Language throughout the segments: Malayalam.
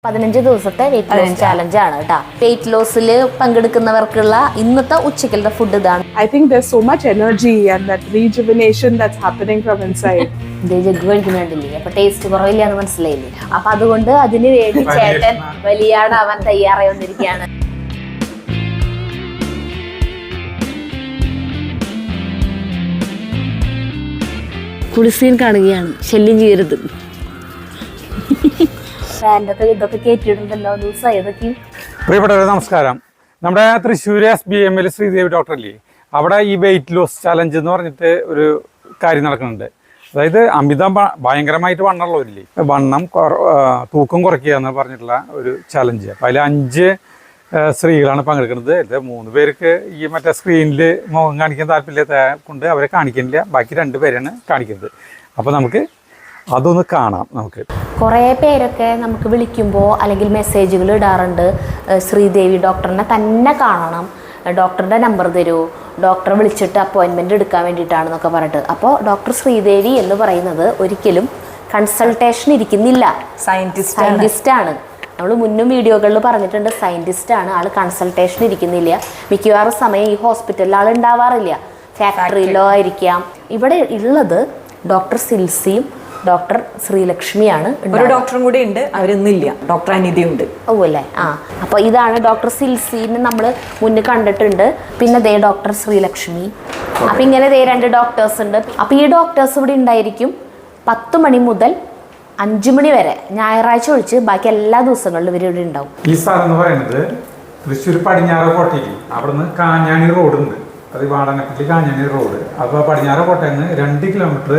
15 ദിവസത്തെ വെയിറ്റ് ലോസ് ചാലഞ്ച് ആണ് കേട്ടോ. വെയിറ്റ് ലോസിൽ പങ്കെടുക്കുന്നവർക്കുള്ള ഇന്നത്തെ ഉച്ചക്കലത്തെ ഫുഡ് ഇതാണ്. I think there's so much energy and that rejuvenation that's happening from inside. Jug കഴിക്കുന്നുണ്ടില്ലേ, അപ്പൊ ടേസ്റ്റ് കുറവില്ല എന്ന് മനസ്സിലായില്ലേ. അപ്പൊ അതുകൊണ്ട് അതിന് വേണ്ടി ചേട്ടൻ വലിയാടാവാൻ തയ്യാറായി വന്നിരിക്കുകയാണ്. കുളിസീൻ കാണുകയാണ്, ശല്യം ചെയ്യരുത്. ഇതൊക്കെ കേട്ടിട്ടുണ്ടല്ലോ ദിവസമായി ഇതൊക്കെ. പ്രിയപ്പെട്ടവരെ നമസ്കാരം. നമ്മുടെ തൃശ്ശൂർ SBM ശ്രീദേവി ഡോക്ടറില്ലേ, അവിടെ ഈ വെയിറ്റ് ലോസ് ചലഞ്ച് എന്ന് പറഞ്ഞിട്ട് ഒരു കാര്യം നടക്കുന്നുണ്ട്. അതായത് ഭയങ്കരമായിട്ട് വണ്ണമുള്ളവരില്ലേ, തൂക്കം കുറയ്ക്കുക എന്ന് പറഞ്ഞിട്ടുള്ള ഒരു ചലഞ്ച്. അപ്പം അതിൽ 5 സ്ത്രീകളാണ് പങ്കെടുക്കുന്നത്. ഇത് 3 പേർക്ക് ഈ മറ്റേ സ്ക്രീനിൽ മുഖം കാണിക്കാൻ താല്പര്യമില്ലാത്ത കൊണ്ട് അവരെ കാണിക്കുന്നില്ല, ബാക്കി 2 പേരാണ് കാണിക്കുന്നത്. അപ്പോൾ നമുക്ക് അതൊന്ന് കാണാം. നമുക്ക് കുറേ പേരൊക്കെ നമുക്ക് വിളിക്കുമ്പോൾ അല്ലെങ്കിൽ മെസ്സേജുകൾ ഇടാറുണ്ട്, ശ്രീദേവി ഡോക്ടറിനെ തന്നെ കാണണം, ഡോക്ടറുടെ നമ്പർ തരൂ, ഡോക്ടറെ വിളിച്ചിട്ട് അപ്പോയിൻമെൻറ്റ് എടുക്കാൻ വേണ്ടിയിട്ടാണെന്നൊക്കെ പറഞ്ഞിട്ട്. അപ്പോൾ ഡോക്ടർ ശ്രീദേവി എന്ന് പറയുന്നത് ഒരിക്കലും കൺസൾട്ടേഷൻ ഇരിക്കുന്നില്ല, സയൻറ്റിസ്റ്റാണ്. നമ്മൾ മുന്നും വീഡിയോകളിൽ പറഞ്ഞിട്ടുണ്ട്, സയൻറ്റിസ്റ്റാണ് ആൾ, കൺസൾട്ടേഷൻ ഇരിക്കുന്നില്ല. മിക്കവാറും സമയം ഈ ഹോസ്പിറ്റലിൽ ആൾ ഉണ്ടാവാറില്ല, ഫാക്ടറിയിലോ ആയിരിക്കാം. ഇവിടെ ഉള്ളത് ഡോക്ടർ സിൽസിയും ഡോക്ടർ ശ്രീലക്ഷ്മിയാണ്. ഒരു ഡോക്ടറും കൂടി ഉണ്ട്, അവരൊന്നുമില്ല, ഡോക്ടർ അനിതി ഉണ്ട്. ഓ അല്ലേ, ആ. അപ്പോൾ ഇതാണ് ഡോക്ടർ സിൽസിനെ നമ്മൾ മുന്നേ കണ്ടിട്ടുണ്ട്. പിന്നെ ദേ ഡോക്ടർ ശ്രീലക്ഷ്മി. അപ്പം ഇങ്ങനെ ദേ 2 ഡോക്ടേഴ്സ് ഉണ്ട്. അപ്പോൾ ഈ ഡോക്ടേഴ്സ് ഇവിടെ ഉണ്ടായിരിക്കും 10 മണി മുതൽ 5 മണി വരെ, ഞായറാഴ്ച ഒഴിച്ച് ബാക്കി എല്ലാ ദിവസങ്ങളിലും ഇവർ ഇവിടെ ഉണ്ടാവും. ഈ സ്ഥലം എന്ന് പറയുന്നത് തൃശ്ശൂർ പടിഞ്ഞാറക്കോട്ടയിൽ, അവിടുന്ന് കാഞ്ഞാണി റോഡുണ്ട്. അത് വാടനപ്പള്ളി കാഞ്ഞാണി റോഡ്. അപ്പോൾ പടിഞ്ഞാറക്കോട്ടയിൽ നിന്ന് 2 കിലോമീറ്റർ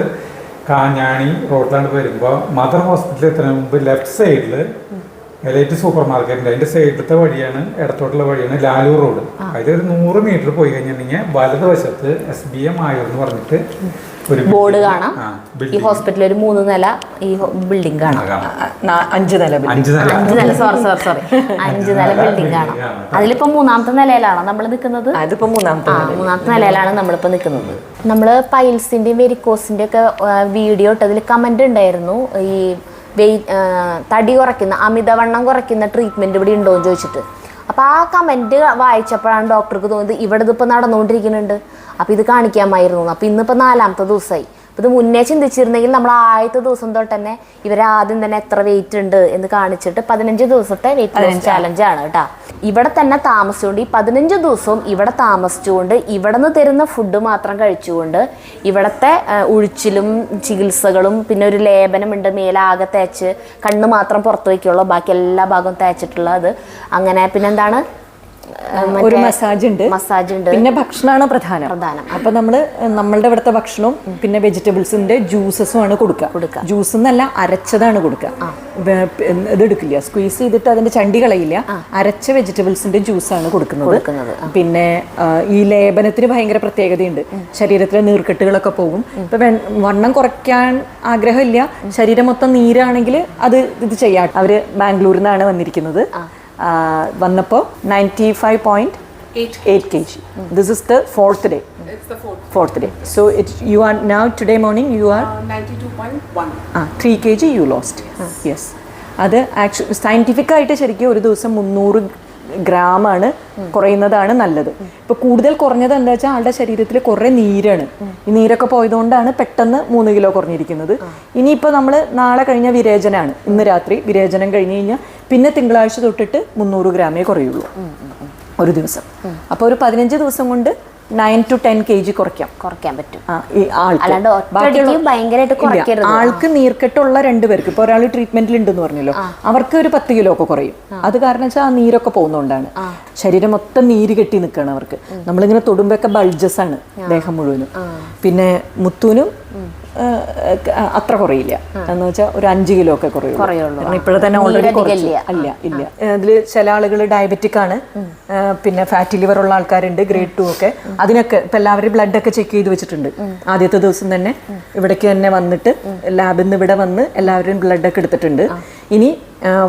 കാഞ്ഞാണി റോഡിലാണ് വരുമ്പോൾ മദർ ഹോസ്പിറ്റലിൽ എത്തുന്നതിന് മുമ്പ് ലെഫ്റ്റ് സൈഡിൽ എലൈറ്റ് സൂപ്പർ മാർക്കറ്റിൻ്റെ അതിൻ്റെ സൈഡിലത്തെ വഴിയാണ്, ഇടത്തോട്ടുള്ള വഴിയാണ് ലാലൂർ റോഡ്. അതിൽ ഒരു 100 മീറ്റർ പോയി കഴിഞ്ഞിട്ടുണ്ടെങ്കിൽ വലതുവശത്ത് SBM ആയൂർ എന്ന് പറഞ്ഞിട്ട് ഒരു ബോർഡ് കാണാം. ഈ ഹോസ്പിറ്റൽ ഒരു 3 നില ഈ ബിൽഡിംഗ് കാണാം. 5 നില ബിൽഡിംഗ് കാണാം. അതിലിപ്പോ 3ാമത്തെ നിലയിലാണ് നമ്മൾ നിൽക്കുന്നത്. അതിപ്പോ 3ാമത്തെ നിലയിലാണ് നമ്മളിപ്പോ നിൽക്കുന്നത്. നമ്മൾ പൈൽസിന്റെയും വെരിക്കോസിന്റെ ഒക്കെ വീഡിയോ ഇട്ടതിൽ കമന്റ് ഉണ്ടായിരുന്നു, ഈ തടി കുറയ്ക്കുന്ന, അമിതവണ്ണം കുറയ്ക്കുന്ന ട്രീറ്റ്മെന്റ് ഇവിടെ ഉണ്ടോ എന്ന് ചോദിച്ചിട്ട്. അപ്പോൾ ആ കമന്റ് വായിച്ചപ്പോഴാണ് ഡോക്ടർക്ക് തോന്നിയത് ഇവിടെ ഇതിപ്പോൾ നടന്നുകൊണ്ടിരിക്കുന്നുണ്ട്, അപ്പോൾ ഇത് കാണിക്കാമായിരുന്നു. അപ്പോൾ ഇന്നിപ്പോൾ 4ാമത്തെ ദിവസമായി. അപ്പോൾ ഇത് മുന്നേ ചിന്തിച്ചിരുന്നെങ്കിൽ നമ്മൾ ആദ്യത്തെ ദിവസം തൊട്ട് തന്നെ ഇവരാദ്യം തന്നെ എത്ര വെയിറ്റ് ഉണ്ട് എന്ന് കാണിച്ചിട്ട് 15 ദിവസത്തെ വെയിറ്റ് ലോസ് ചാലഞ്ചാണ് കേട്ടോ. ഇവിടെ തന്നെ താമസിച്ചുകൊണ്ട് ഈ 15 ദിവസവും ഇവിടെ താമസിച്ചുകൊണ്ട് ഇവിടെ നിന്ന് തരുന്ന ഫുഡ് മാത്രം കഴിച്ചുകൊണ്ട് ഇവിടുത്തെ ഉഴിച്ചിലും ചികിത്സകളും പിന്നെ ഒരു ലേപനമുണ്ട്, മേലാകെ തേച്ച് കണ്ണ് മാത്രം പുറത്ത് വയ്ക്കുള്ളൂ, ബാക്കി എല്ലാ ഭാഗവും തേച്ചിട്ടുള്ളത്. അങ്ങനെ പിന്നെന്താണ്, ഒരു മസാജ് ഉണ്ട്, പിന്നെ ഭക്ഷണമാണ് പ്രധാനം. അപ്പൊ നമ്മളുടെ ഇവിടുത്തെ ഭക്ഷണവും പിന്നെ വെജിറ്റബിൾസിന്റെ ജ്യൂസസും ആണ് കൊടുക്കുക. ജ്യൂസ് എന്നല്ല, അരച്ചതാണ് കൊടുക്കുക. ഇത് എടുക്കില്ല, സ്ക്വീസ് ചെയ്തിട്ട് അതിന്റെ ചണ്ടി കളയില്ല, അരച്ച വെജിറ്റബിൾസിന്റെ ജ്യൂസാണ് കൊടുക്കുന്നത്. പിന്നെ ഈ ലേപനത്തിന് ഭയങ്കര പ്രത്യേകതയുണ്ട്, ശരീരത്തിലെ നീർക്കെട്ടുകളൊക്കെ പോകും. ഇപ്പൊ വണ്ണം കുറയ്ക്കാൻ ആഗ്രഹമില്ല, ശരീരം മൊത്തം നീരാണെങ്കിൽ ഇത് ചെയ്യാം. അവര് ബാംഗ്ലൂരിൽ നിന്നാണ് വന്നിരിക്കുന്നത്. വന്നപ്പോൾ 95.8 kg. This is the 4th day. It's the fourth day. So you are now, today morning you are 92.1. 3 kg you lost. Yes. അത് ആക്ച്വലി സയൻറ്റിഫിക് ആയിട്ട് ശരിക്കും ഒരു ദിവസം 300 ഗ്രാമാണ് കുറയുന്നതാണ് നല്ലത്. ഇപ്പൊ കൂടുതൽ കുറഞ്ഞത് എന്താ വെച്ചാൽ ആളുടെ ശരീരത്തിൽ കുറേ നീരാണ്. ഈ നീരൊക്കെ പോയതുകൊണ്ടാണ് പെട്ടെന്ന് 3 കിലോ കുറഞ്ഞിരിക്കുന്നത്. ഇനിയിപ്പോൾ നമ്മൾ നാളെ കഴിഞ്ഞ വിരേചനാണ്, ഇന്ന് രാത്രി വിരേചനം കഴിഞ്ഞ് കഴിഞ്ഞാൽ പിന്നെ തിങ്കളാഴ്ച തൊട്ടിട്ട് 300 ഗ്രാമേ കുറയുള്ളൂ ഒരു ദിവസം. അപ്പോൾ ഒരു 15 ദിവസം കൊണ്ട് 9 to 10 kg കുറയ്ക്കാൻ പറ്റും. ആൾക്ക് നീർക്കെട്ടുള്ള 2 പേർക്ക്, ഇപ്പൊ ഒരാൾ ട്രീറ്റ്മെന്റിൽ ഉണ്ടെന്ന് പറഞ്ഞല്ലോ, അവർക്ക് ഒരു 10 കിലോ ഒക്കെ കുറയും. അത് കാരണം വെച്ചാൽ ആ നീരൊക്കെ പോകുന്നതുകൊണ്ടാണ്. ശരീരം മൊത്തം നീര് കെട്ടി നിൽക്കുകയാണ് അവർക്ക്. നമ്മളിങ്ങനെ തൊടുമ്പോഴൊക്കെ ബൾജസ് ആണ് ദേഹം മുഴുവനും. പിന്നെ മുത്തൂനും അത്ര കുറയില്ല, എന്ന് വെച്ചാൽ ഒരു 5 കിലോ ഒക്കെ കുറയുള്ളൂ. ഇപ്പോഴെ തന്നെ ഓൾറെഡി ഇല്ല. അതിൽ ചില ആളുകൾ ഡയബറ്റിക് ആണ്, പിന്നെ ഫാറ്റി ലിവർ ഉള്ള ആൾക്കാരുണ്ട്, grade 2 ഒക്കെ. അതിനൊക്കെ ഇപ്പൊ എല്ലാവരും ബ്ലഡ് ഒക്കെ ചെക്ക് ചെയ്ത് വെച്ചിട്ടുണ്ട്. ആദ്യത്തെ ദിവസം തന്നെ ഇവിടേക്ക് തന്നെ വന്നിട്ട് ലാബിൽ നിന്ന് ഇവിടെ വന്ന് എല്ലാവരും ബ്ലഡ് ഒക്കെ എടുത്തിട്ടുണ്ട്. ഇനി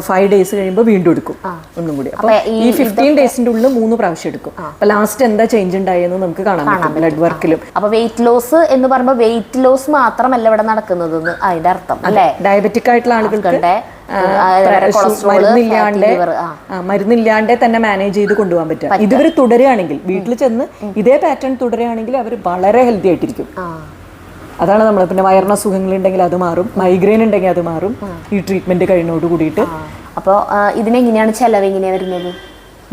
5 days കഴിയുമ്പോൾ വീണ്ടും എടുക്കും ഒന്നും കൂടി. അപ്പൊ ഈ 15 ഡേയ്സിന്റെ ഉള്ളിൽ 3 പ്രാവശ്യം എടുക്കും. അപ്പൊ ലാസ്റ്റ് എന്താ ചേഞ്ച് ഉണ്ടായെന്ന് നമുക്ക് കാണാൻ പറ്റും ബ്ലഡ് വർക്കിലും. അപ്പൊ വെയിറ്റ് ലോസ് എന്ന് പറയുമ്പോൾ വെയിറ്റ് ലോസ് മാത്രമല്ല ഇവിടെ നടക്കുന്നത് അതിന്റെ അർത്ഥം അല്ലേ? ഡയബറ്റിക് ആയിട്ടുള്ള ആളുകളുടെ മരുന്നില്ലാണ്ട് തന്നെ മാനേജ് ചെയ്ത് കൊണ്ടുപോകാൻ പറ്റും. ഇതുവരെ തുടരുകയാണെങ്കിൽ, വീട്ടിൽ ചെന്ന് ഇതേ പാറ്റേൺ തുടരുകയാണെങ്കിൽ അവർ വളരെ ഹെൽത്തി ആയിട്ടിരിക്കും. അതാണ് നമ്മൾ പിന്നെ വയറിന് അസുഖങ്ങളുണ്ടെങ്കിൽ അത് മാറും, മൈഗ്രെയിൻ ഉണ്ടെങ്കിൽ അത് മാറും ഈ ട്രീറ്റ്മെന്റ് കഴിഞ്ഞോട് കൂടിയിട്ട്. അപ്പോൾ ഇതിനെങ്ങനെയാണ് ചെലവ് എങ്ങനെയാണ് വരുന്നത്?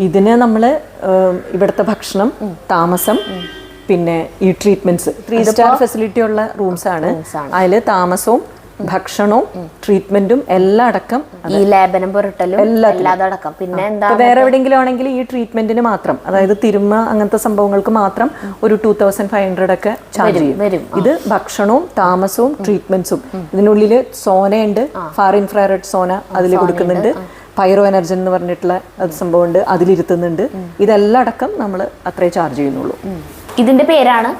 ഇതിന് നമ്മൾ ഇവിടുത്തെ ഭക്ഷണം, താമസം, പിന്നെ ഈ ട്രീറ്റ്മെന്റ്സ് 3 സ്റ്റാർ ഫെസിലിറ്റി ഉള്ള റൂംസ് ആണ്. അതിൽ താമസവും ഭക്ഷണവും ട്രീറ്റ്മെന്റും എല്ലാം അടക്കം, ഈ ലേപനം പുരട്ടലും എല്ലാം അടക്കം. പിന്നെ എന്താ വേറെ എവിടെയെങ്കിലും ആണെങ്കിൽ ഈ ട്രീറ്റ്മെന്റിന് മാത്രം, അതായത് തിരുമ്മ അങ്ങനത്തെ സംഭവങ്ങൾക്ക് മാത്രം ഒരു 2500 ഒക്കെ ചാർജ് ചെയ്യും. ഇത് ഭക്ഷണവും താമസവും ട്രീറ്റ്മെന്റ്സും. ഇതിനുള്ളിൽ സോനയുണ്ട്, ഫാർ ഇൻഫ്രാറെഡ് സോന അതിൽ കൊടുക്കുന്നുണ്ട്, പൈറോ എനർജൻ എന്ന് പറഞ്ഞിട്ടുള്ള സംഭവമുണ്ട്, അതിലിരുത്തുന്നുണ്ട്. ഇതെല്ലാം അടക്കം നമ്മൾ അത്രേ ചാർജ് ചെയ്യുന്നുള്ളൂ. ഇതിന്റെ പേരാണ്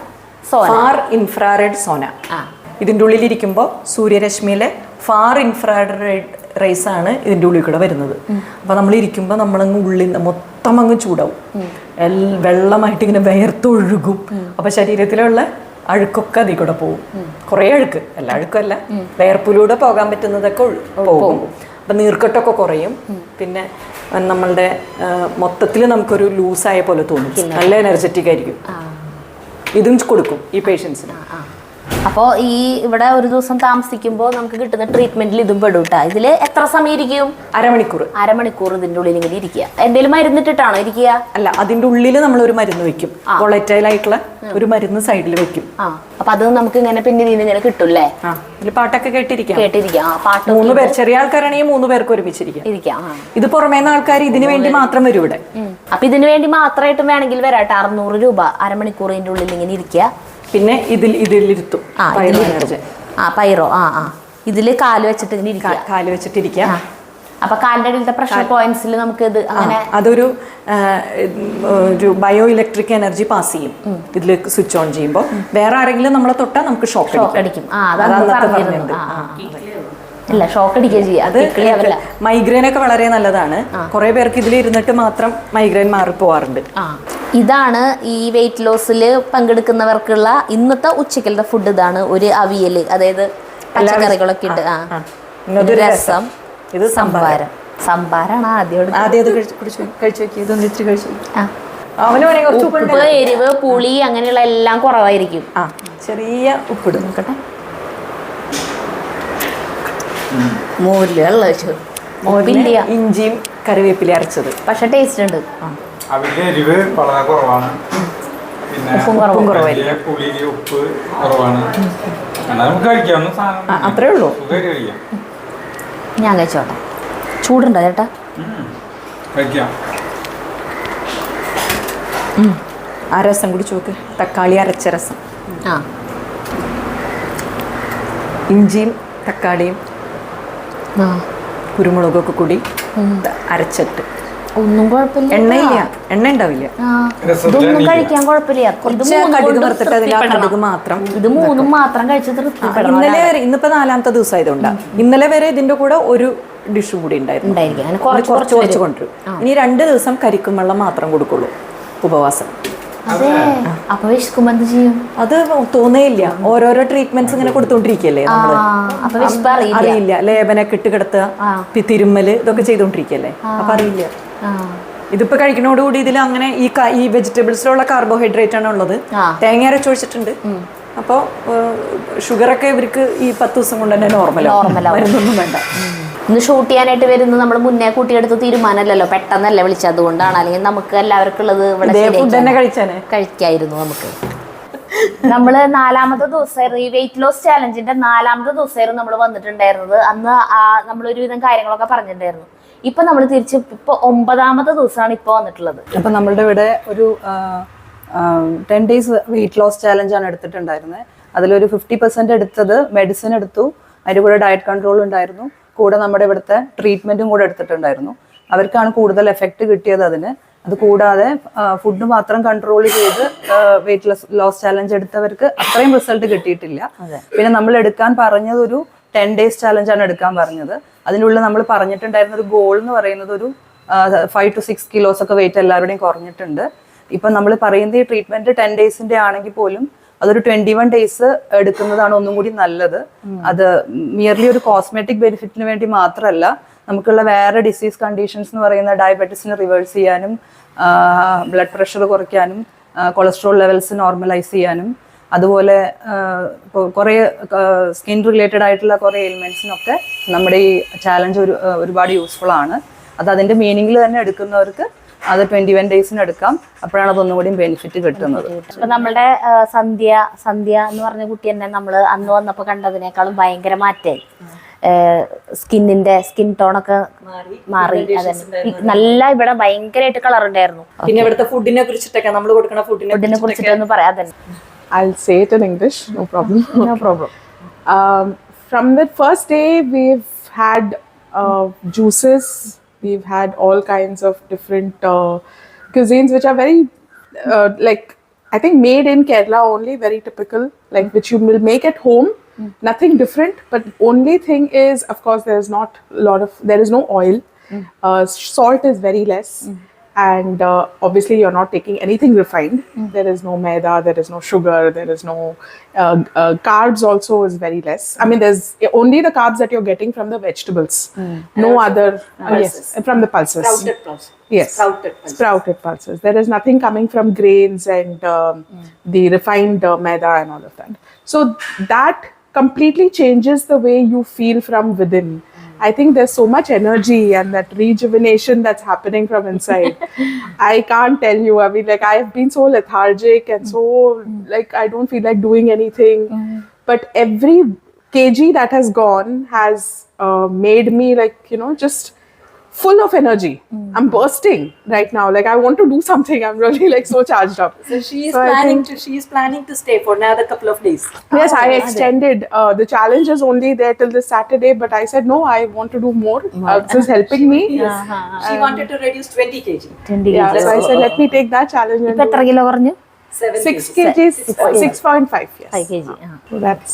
ഫാർ ഇൻഫ്രാറെഡ് സോന. ഇതിൻ്റെ ഉള്ളിലിരിക്കുമ്പോൾ സൂര്യരശ്മിയിലെ ഫാർ ഇൻഫ്രാറെഡ് റേസ് ആണ് ഇതിൻ്റെ ഉള്ളിൽ കൂടെ വരുന്നത്. അപ്പോൾ നമ്മൾ ഇരിക്കുമ്പോൾ നമ്മളങ്ങ് ഉള്ളിൽ മൊത്തം അങ്ങ് ചൂടാവും, വെള്ളമായിട്ട് ഇങ്ങനെ വിയർത്തൊഴുകും. അപ്പോൾ ശരീരത്തിലുള്ള അഴുക്കൊക്കെ അതിൽ കൂടെ പോകും. കുറേ അഴുക്ക്, എല്ലാ അഴുക്കല്ല, വിയർപ്പിലൂടെ പോകാൻ പറ്റുന്നതൊക്കെ പോകും. അപ്പം നീർക്കെട്ടൊക്കെ കുറയും. പിന്നെ നമ്മളുടെ മൊത്തത്തിൽ നമുക്കൊരു ലൂസായ പോലെ തോന്നും, നല്ല എനർജറ്റിക് ആയിരിക്കും. ഇതും കൊടുക്കും ഈ പേഷ്യൻസിന്. അപ്പോൾ ഈ ഇവിടെ ഒരു ദിവസം താമസിക്കുമ്പോൾ നമുക്ക് കിട്ടുന്ന ട്രീറ്റ്മെന്റിൽ ഇതും പെടും കേട്ടോ. ഇതിൽ എത്ര സമയം ഇരിക്കും? അരമണിക്കൂർ ഇതിന്റെ ഉള്ളിൽ ഇങ്ങനെ ഇരിക്കുക. എന്തെങ്കിലും മരുന്നിട്ടിട്ടാണോ ഇരിക്കുക? അല്ല, അതിന്റെ ഉള്ളിൽ നമ്മൾ ഒരു മരുന്ന് വെക്കും, വോളറ്റൈൽ ആയിട്ടുള്ള ഒരു മരുന്ന് സൈഡിൽ വെക്കും. അപ്പൊ അത് നമുക്ക് ഇങ്ങനെ പിന്നെ ഇങ്ങനെ കിട്ടൂല്ലേ? ഇതിൽ പാട്ടൊക്കെ കേട്ടിരിക്കാം. 3 പേർ, ചെറിയ ആൾക്കാരാണെങ്കിൽ 3 പേർക്ക് ഒരുമിച്ചിരിക്കാം. ഇത് പുറമേന്ന് ആൾക്കാർ ഇതിനു വേണ്ടി മാത്രം വരും ഇവിടെ. അപ്പൊ ഇതിനു വേണ്ടി മാത്രമായിട്ടും വേണമെങ്കിൽ വരാട്ടെ. 600 രൂപ അരമണിക്കൂറിന്റെ ഉള്ളിൽ ഇങ്ങനെ ഇരിക്കുക. പിന്നെ ഇതിലിരുത്തും പൈറോ. ഇതില് കാല് വെച്ചിട്ടിരിക്കുക. അപ്പൊ കാലിന്റെ അടിയിലത്തെ പ്രഷർ പോയിന്റ്സിൽ നമുക്ക് ഇത് അങ്ങനെ അതൊരു ബയോ ഇലക്ട്രിക് എനർജി പാസ് ചെയ്യും. ഇതിൽ സ്വിച്ച് ഓൺ ചെയ്യുമ്പോൾ വേറെ ആരെങ്കിലും നമ്മളെ തൊട്ടാൽ നമുക്ക് ഷോക്ക് അടിക്കും. അല്ല, ഷോക്ക് അടിക്കുക ചെയ്യുക. മൈഗ്രെയിൻ ഒക്കെ വളരെ നല്ലതാണ്. കുറെ പേർക്ക് ഇതിൽ ഇരുന്നിട്ട് മാത്രം മൈഗ്രെയിൻ മാറിപ്പോവാറുണ്ട്. ഇതാണ് ഈ വെയിറ്റ് ലോസിൽ പങ്കെടുക്കുന്നവർക്കുള്ള ഇന്നത്തെ ഉച്ചക്കലത്തെ ഫുഡ്. ഇതാണ് ഒരു അവിയൽ, അതായത് പച്ചക്കറികളൊക്കെ ഉണ്ട്. ഒരു രസം, ഇത് സംഭാരം. സംഭാരാണ് ആദ്യം ഉപ്പ്, എരിവ്, പുളി അങ്ങനെയുള്ള എല്ലാം കുറവായിരിക്കും. ചെറിയ ഉപ്പിടും. നോക്കട്ടെ, ഇഞ്ചിയും കറിവേപ്പില അരച്ചത്, പക്ഷെ ടേസ്റ്റ് ഉണ്ട്. എരിവ് വളരെ കുറവാണ്, ഉപ്പും കുറവായിരിക്കും. ഉപ്പ് കുറവാണ്. നമുക്ക് കഴിക്കാവുന്ന സാധനം അത്രേ ഉള്ളൂ. ഞാൻ കഴിച്ചോട്ടെ. ചൂടുണ്ടോ ചേട്ടാ? കഴിക്കാം. ആ രസം കുടിച്ചു നോക്ക്, തക്കാളി അരച്ച രസം. ഇഞ്ചിയും തക്കാളിയും കുരുമുളകൊക്കെ കൂടി അരച്ചിട്ട്. ഒന്നും കുഴപ്പമില്ല, എണ്ണ ഉണ്ടാവില്ല. ഇതൊന്നും കഴിക്കാൻ കുഴപ്പമില്ല. കടുക് മാത്രം, ഇത് 3 മാത്രം കഴിച്ചത്. ഇന്നിപ്പോ 4ാമത്തെ ദിവസം ആയതുകൊണ്ടാ. ഇന്നലെ വരെ ഇതിന്റെ കൂടെ ഒരു ഡിഷും കൂടി ഉണ്ടായിരുന്നു. കുറച്ച് കൊണ്ടുവരും. ഇനി 2 ദിവസം കരിക്കും വെള്ളം മാത്രം കൊടുക്കുള്ളൂ ഉപവാസം. അതെ, അപ്പൊ വിശക്കുമ്പോ എന്ത് ചെയ്യും? അത് തോന്നേയില്ല. ഓരോരോ ട്രീറ്റ്മെന്റ്സ് ഇങ്ങനെ കൊടുത്തോണ്ടിരിക്കല്ലേ നമ്മള്. അറിയില്ല. ലേപനൊക്കെ ഇട്ട് കിടത്തുക, തിരുമ്മല്, ഇതൊക്കെ ചെയ്തോണ്ടിരിക്കല്ലേ. അപ്പൊ അറിയില്ല. ഇതിപ്പോ കഴിക്കണോടുകൂടി ഇതിൽ അങ്ങനെ ഈ വെജിറ്റബിൾസിലുള്ള കാർബോഹൈഡ്രേറ്റ് ആണ് ഉള്ളത്. തേങ്ങ അരച്ചൊഴിച്ചിട്ടുണ്ട്. അപ്പോൾ ഷുഗറൊക്കെ ഇവർക്ക് ഈ 10 ദിവസം കൊണ്ട് തന്നെ നോർമലാവും. മരുന്നൊന്നും വേണ്ട. ഇന്ന് ഷൂട്ട് ചെയ്യാനായിട്ട് വരുന്നത് നമ്മൾ മുന്നേ കൂട്ടിയെടുത്ത് തീരുമാനമല്ലല്ലോ, പെട്ടെന്നല്ല വിളിച്ചത്. അതുകൊണ്ടാണ്. അല്ലെങ്കിൽ നമുക്ക് എല്ലാവർക്കും ഉള്ളത് ഇവിടെ കഴിക്കായിരുന്നു. നമുക്ക് നമ്മള് 4ാമത്തെ ദിവസമായിരുന്നു ഈ വെയിറ്റ് ലോസ് ചാലഞ്ചിന്റെ 4ാമത്തെ ദിവസമായിരുന്നു നമ്മൾ വന്നിട്ടുണ്ടായിരുന്നത്. അന്ന് നമ്മളൊരുവിധം കാര്യങ്ങളൊക്കെ പറഞ്ഞിട്ടുണ്ടായിരുന്നു. ഇപ്പൊ നമ്മൾ തിരിച്ച് ഇപ്പൊ 9ാമത്തെ ദിവസമാണ് ഇപ്പൊ വന്നിട്ടുള്ളത്. അപ്പൊ നമ്മളുടെ ഇവിടെ ഒരു 10 days വെയിറ്റ് ലോസ് ചാലഞ്ച് ആണ് എടുത്തിട്ടുണ്ടായിരുന്നത്. അതിലൊരു 50% എടുത്തത് മെഡിസിൻ എടുത്തു, അതിൻ്റെ കൂടെ ഡയറ്റ് കൺട്രോൾ ഉണ്ടായിരുന്നു, കൂടെ നമ്മുടെ ഇവിടുത്തെ ട്രീറ്റ്മെന്റും കൂടെ എടുത്തിട്ടുണ്ടായിരുന്നു. അവർക്കാണ് കൂടുതൽ എഫക്റ്റ് കിട്ടിയത് അതിന്. അത് കൂടാതെ ഫുഡ് മാത്രം കൺട്രോൾ ചെയ്ത് വെയിറ്റ് ലോസ് ചാലഞ്ച് എടുത്തവർക്ക് അത്രയും റിസൾട്ട് കിട്ടിയിട്ടില്ല. പിന്നെ നമ്മൾ എടുക്കാൻ പറഞ്ഞതൊരു 10 days ചാലഞ്ചാണ് എടുക്കാൻ പറഞ്ഞത്. അതിനുള്ളിൽ നമ്മൾ പറഞ്ഞിട്ടുണ്ടായിരുന്ന ഒരു ഗോൾ എന്ന് പറയുന്നത് ഒരു 5 to 6 kilos ഒക്കെ വെയിറ്റ് എല്ലാവരുടെയും കുറഞ്ഞിട്ടുണ്ട്. ഇപ്പം നമ്മൾ പറയുന്നത് ഈ ട്രീറ്റ്മെന്റ് 10 days ആണെങ്കിൽ പോലും അതൊരു 21 days എടുക്കുന്നതാണ് ഒന്നും കൂടി നല്ലത്. അത് മിയർലി ഒരു കോസ്മെറ്റിക് ബെനിഫിറ്റിന് വേണ്ടി മാത്രമല്ല, നമുക്കുള്ള വേറെ ഡിസീസ് കണ്ടീഷൻസ് എന്ന് പറയുന്ന ഡയബറ്റീസിനെ റിവേഴ്സ് ചെയ്യാനും ബ്ലഡ് പ്രഷർ കുറയ്ക്കാനും കൊളസ്ട്രോൾ ലെവൽസ് നോർമലൈസ് ചെയ്യാനും അതുപോലെ ഇപ്പോൾ കുറേ സ്കിൻ റിലേറ്റഡ് ആയിട്ടുള്ള കുറേ എലിമെൻറ്റ്സിനൊക്കെ നമ്മുടെ ഈ ചാലഞ്ച് ഒരുപാട് യൂസ്ഫുൾ ആണ്. അത് അതിൻ്റെ മീനിങ്ങിൽ തന്നെ എടുക്കുന്നവർക്ക് അത് 21 days എടുക്കാം. അപ്പോഴാണ് അതൊന്നും കൂടി ബെനിഫിറ്റ് കിട്ടുന്നത്. ഇപ്പൊ നമ്മളുടെ സന്ധ്യ എന്ന് പറഞ്ഞ കുട്ടി തന്നെ നമ്മൾ അന്ന് വന്നപ്പോൾ കണ്ടതിനേക്കാളും ഭയങ്കര മാറ്റായി. സ്കിൻ ടോണൊക്കെ മാറി. അതന്നെ നല്ല ഇവിടെ ഭയങ്കരമായിട്ട് കളർ ഉണ്ടായിരുന്നു. പിന്നെ ഇവിടുത്തെ ഫുഡിനെ കുറിച്ചിട്ടൊക്കെ നമ്മൾ കൊടുക്കുന്ന ഫുഡിനെ കുറിച്ചിട്ടൊന്ന് പറയാം. അതന്നെ I'll say it in English, no problem. No problem. From the first day, we've had juices, we've had all kinds of different cuisines which are very, like, I think made in Kerala only, very typical, like which you will make at home, nothing different. But only thing is, of course, there is no oil, salt is very less. And obviously you're not taking anything refined. There is no maida, there is no sugar, there is no carbs also is very less. I mean, there's only the carbs that you're getting from the vegetables. No other yes, from the pulses. Sprouted pulses. Yes, sprouted pulses. There is nothing coming from grains and the refined maida and all of that. So that completely changes the way you feel from within. I think there's so much energy and that rejuvenation that's happening from inside. I can't tell you. I mean, like, I've been so lethargic and so, like, I don't feel like doing anything. But every kg that has gone has made me, like, you know, just full of energy. I'm bursting right now. Like, I want to do something. I'm really, like, so charged up. So she is planning to stay for another couple of days. Yes, I extended. The challenge is only there till this Saturday, but I said, no, I want to do more. This is helping me. She wanted to reduce 20 kg. Yeah, so I said, let me take that challenge. ഇപ്പൊ എത്ര കിലോ കുറഞ്ഞു? 6 kgs, 6.5, yes. 5 kg. So that's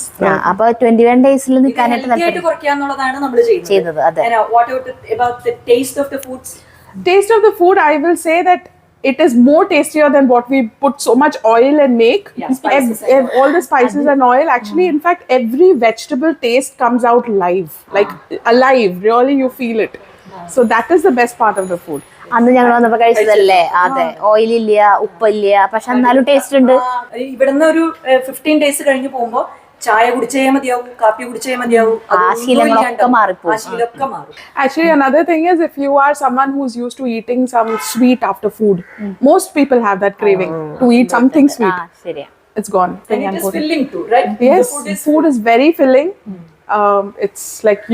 അപ്പൊ 21 days നിൽക്കാനായിട്ട് ഹെൽത്തിയായിട്ട് കുറയ്ക്കാന്നുള്ളതാണ് നമ്മൾ ചെയ്തത്. അതെ. What about the taste of the foods? taste of the food. I will say that it is more tastier than what we put so much oil and make. Yeah, spices All the spices and oil. Actually, in fact, every vegetable taste comes out live, like alive. Really, you feel it. So that is the best part of the food. അന്ന് ഞങ്ങൾ വന്നപ്പോ കഴിച്ചതല്ലേ? അതെ, ഓയിലില്ല, ഉപ്പില്ല, പക്ഷെ എന്നാലും ടേസ്റ്റ് ഉണ്ട്. ഇവിടുന്ന് ഒരു 15 days കഴിഞ്ഞ് പോകുമ്പോ ചായ കുടിച്ചേ മതിയാവും, കാപ്പി കുടിച്ചേ മതിയാവും. ആ ശീലങ്ങളൊക്കെ മാറിപ്പോകും. Actually, another thing is, if you are someone who's used to eating some sweet after food, most people have that craving to eat something sweet. ശരിയാ. It's gone. And it is filling too, right? Yes, food is very filling. It's like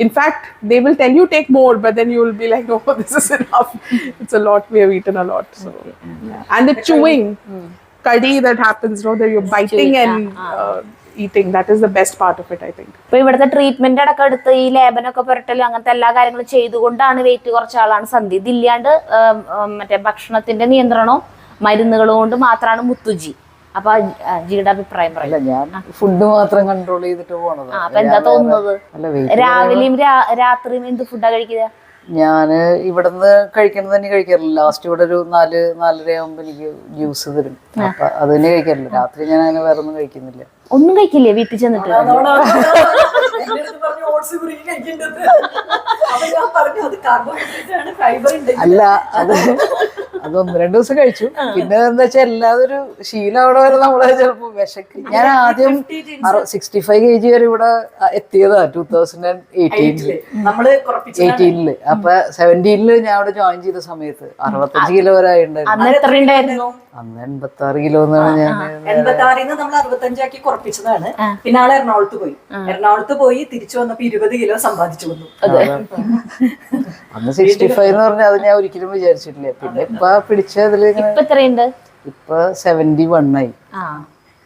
in fact, they will tell you take more, but then you will be like, no, this is enough. It's a lot. We have eaten a lot. So, yeah. And the chewing, curry that happens, no, that you're biting and eating. That is the best part of it, I think. ഇപ്പൊ ഇവിടുത്തെ ട്രീറ്റ്മെന്റ് അടക്കം എടുത്ത് ഈ ലേബനൊക്കെ പുരട്ടലും അങ്ങനത്തെ എല്ലാ കാര്യങ്ങളും ചെയ്തുകൊണ്ടാണ് വെയിറ്റ് കുറച്ച ആളാണ് സന്ധി. ഇതില്ലാണ്ട് മറ്റേ ഭക്ഷണത്തിന്റെ നിയന്ത്രണവും മരുന്നുകളും കൊണ്ട് മാത്രമാണ് മുത്തുജി. അപ്പൊ ജിയുടെ അഭിപ്രായം പറയില്ല. ഞാൻ ഫുഡ് മാത്രം കൺട്രോൾ ചെയ്തിട്ട് പോണത്. അപ്പൊ എന്താ തോന്നുന്നത്? രാവിലെയും രാത്രിയും എന്ത് ഫുഡാ കഴിക്കുക? ഞാന് ഇവിടുന്ന് കഴിക്കുന്നത് തന്നെ കഴിക്കാറില്ല. ലാസ്റ്റ് ഇവിടെ ഒരു 4-4:30 ആകുമ്പോ എനിക്ക് ജ്യൂസ് തരും. അപ്പൊ അത് തന്നെ കഴിക്കാറില്ല. രാത്രി ഞാൻ അങ്ങനെ വേറെ ഒന്നും കഴിക്കുന്നില്ല. ഒന്നും കഴിക്കില്ലേ വീട്ടിൽ ചെന്നിട്ട്? അല്ല, അത് 1-2 ദിവസം കഴിച്ചു. പിന്നെ എന്താ വെച്ചാൽ എല്ലാതൊരു ശീലം അവിടെ വരെ നമ്മളെ ചിലപ്പോ വിശക്ക്. ഞാൻ ആദ്യം 65 kg വരെ ഇവിടെ എത്തിയതാ 2018. അപ്പൊ 17 ഞാൻ അവിടെ ജോയിൻ ചെയ്ത സമയത്ത് 65 കിലോ വരെ ആയിട്ടുണ്ടായിരുന്നു. അന്ന് 86 കിലോ എന്നാണ് ഞാൻ 86 നമ്മൾ 65 ആക്കി കുറപ്പിച്ചതാണ്. പിന്നെ ആള് എറണാകുളത്ത് പോയി തിരിച്ചു വന്നപ്പോ 20 കിലോ സമ്പാദിച്ചു വന്നു. അന്ന് 65 എന്ന് പറഞ്ഞാൽ അത് ഞാൻ ഒരിക്കലും വിചാരിച്ചിട്ടില്ല. പിന്നെ ഇപ്പൊ പിടിച്ചതില് ഇപ്പൊ 71 ആയി.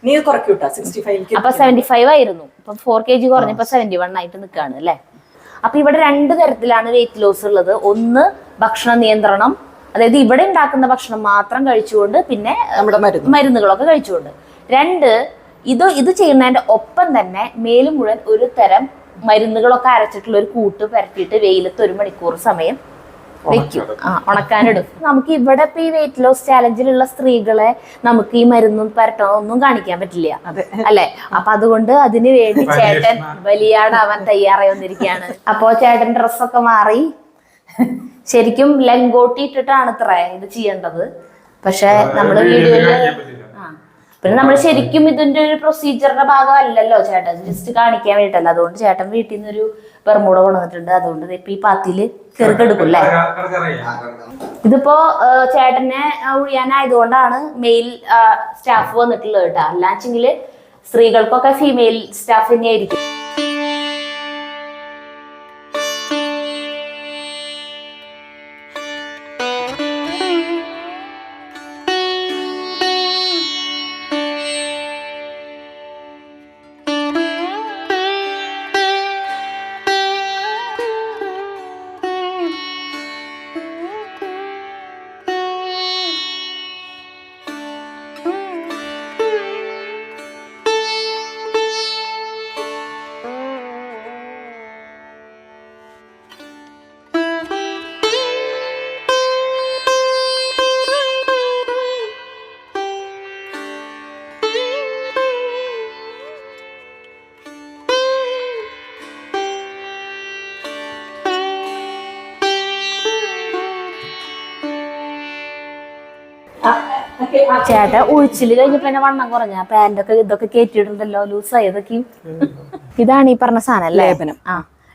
നീ കുറയ്ക്കൂട്ടാ 65. അപ്പൊ 75 ആയിരുന്നു. ഇപ്പൊ 4 kg കുറഞ്ഞപ്പോ 71 ആയിട്ട് നിൽക്കാണ് അല്ലേ? അപ്പൊ ഇവിടെ 2 തരത്തിലാണ് വെയിറ്റ് ലോസ് ഉള്ളത്. ഒന്ന് ഭക്ഷണ നിയന്ത്രണം, അതായത് ഇവിടെ ഉണ്ടാക്കുന്ന ഭക്ഷണം മാത്രം കഴിച്ചുകൊണ്ട് പിന്നെ നമ്മുടെ മരുന്നുകളൊക്കെ കഴിച്ചുകൊണ്ട്. 2, ഇത് ചെയ്യുന്നതിന്റെ ഒപ്പം തന്നെ മേലും മുഴുവൻ ഒരു തരം മരുന്നുകളൊക്കെ അരച്ചിട്ടുള്ള ഒരു കൂട്ട് പരത്തിയിട്ട് വെയിലത്ത് 1 മണിക്കൂർ സമയം വെക്കും. ഉണക്കാനിടും. നമുക്ക് ഇവിടെ ഇപ്പൊ ഈ വെയിറ്റ് ലോസ് ചാലഞ്ചിലുള്ള സ്ത്രീകളെ നമുക്ക് ഈ മരുന്നും പരട്ടണം ഒന്നും കാണിക്കാൻ പറ്റില്ല അല്ലെ. അപ്പൊ അതുകൊണ്ട് അതിന് വേണ്ടി ചേട്ടൻ ബലിയാടാവാൻ തയ്യാറായി വന്നിരിക്കുകയാണ്. അപ്പൊ ചേട്ടൻ ഡ്രസ്സൊക്കെ മാറി ശരിക്കും ലങ്കോട്ടി ഇട്ടിട്ടാണ് ഇത്ര ഇത് ചെയ്യേണ്ടത്. പക്ഷെ നമ്മള് വീഡിയോയില് പിന്നെ നമ്മൾ ശരിക്കും ഇതിന്റെ ഒരു പ്രൊസീജിയറിന്റെ ഭാഗമല്ലല്ലോ ചേട്ടൻ, ജസ്റ്റ് കാണിക്കാൻ വേണ്ടിട്ടല്ല. അതുകൊണ്ട് ചേട്ടൻ വീട്ടിൽ നിന്ന് ഒരു ബർമൂഡ കൊണ്ടുവന്നിട്ടുണ്ട്. അതുകൊണ്ട് ഇപ്പൊ ഈ പാത്തില് കെറുക്കെടുക്കൂല്ലേ. ഇതിപ്പോ ചേട്ടനെ ഒഴിയാനായതുകൊണ്ടാണ് മെയിൽ സ്റ്റാഫ് വന്നിട്ടുള്ളത് കേട്ടോ. അല്ലാച്ചെങ്കില് സ്ത്രീകൾക്കൊക്കെ ഫീമെയിൽ സ്റ്റാഫ് തന്നെയായിരിക്കും. ചേട്ടാ ഒഴിച്ചില് കഴിഞ്ഞപ്പോ എന്നെ വണ്ണം കുറഞ്ഞ പാന്റൊക്കെ ഇതൊക്കെ കേറ്റിയിട്ടുണ്ടല്ലോ, ലൂസായി. ഇതൊക്കെ ഇതാണ് ഈ പറഞ്ഞ സാധനം ലേപനം.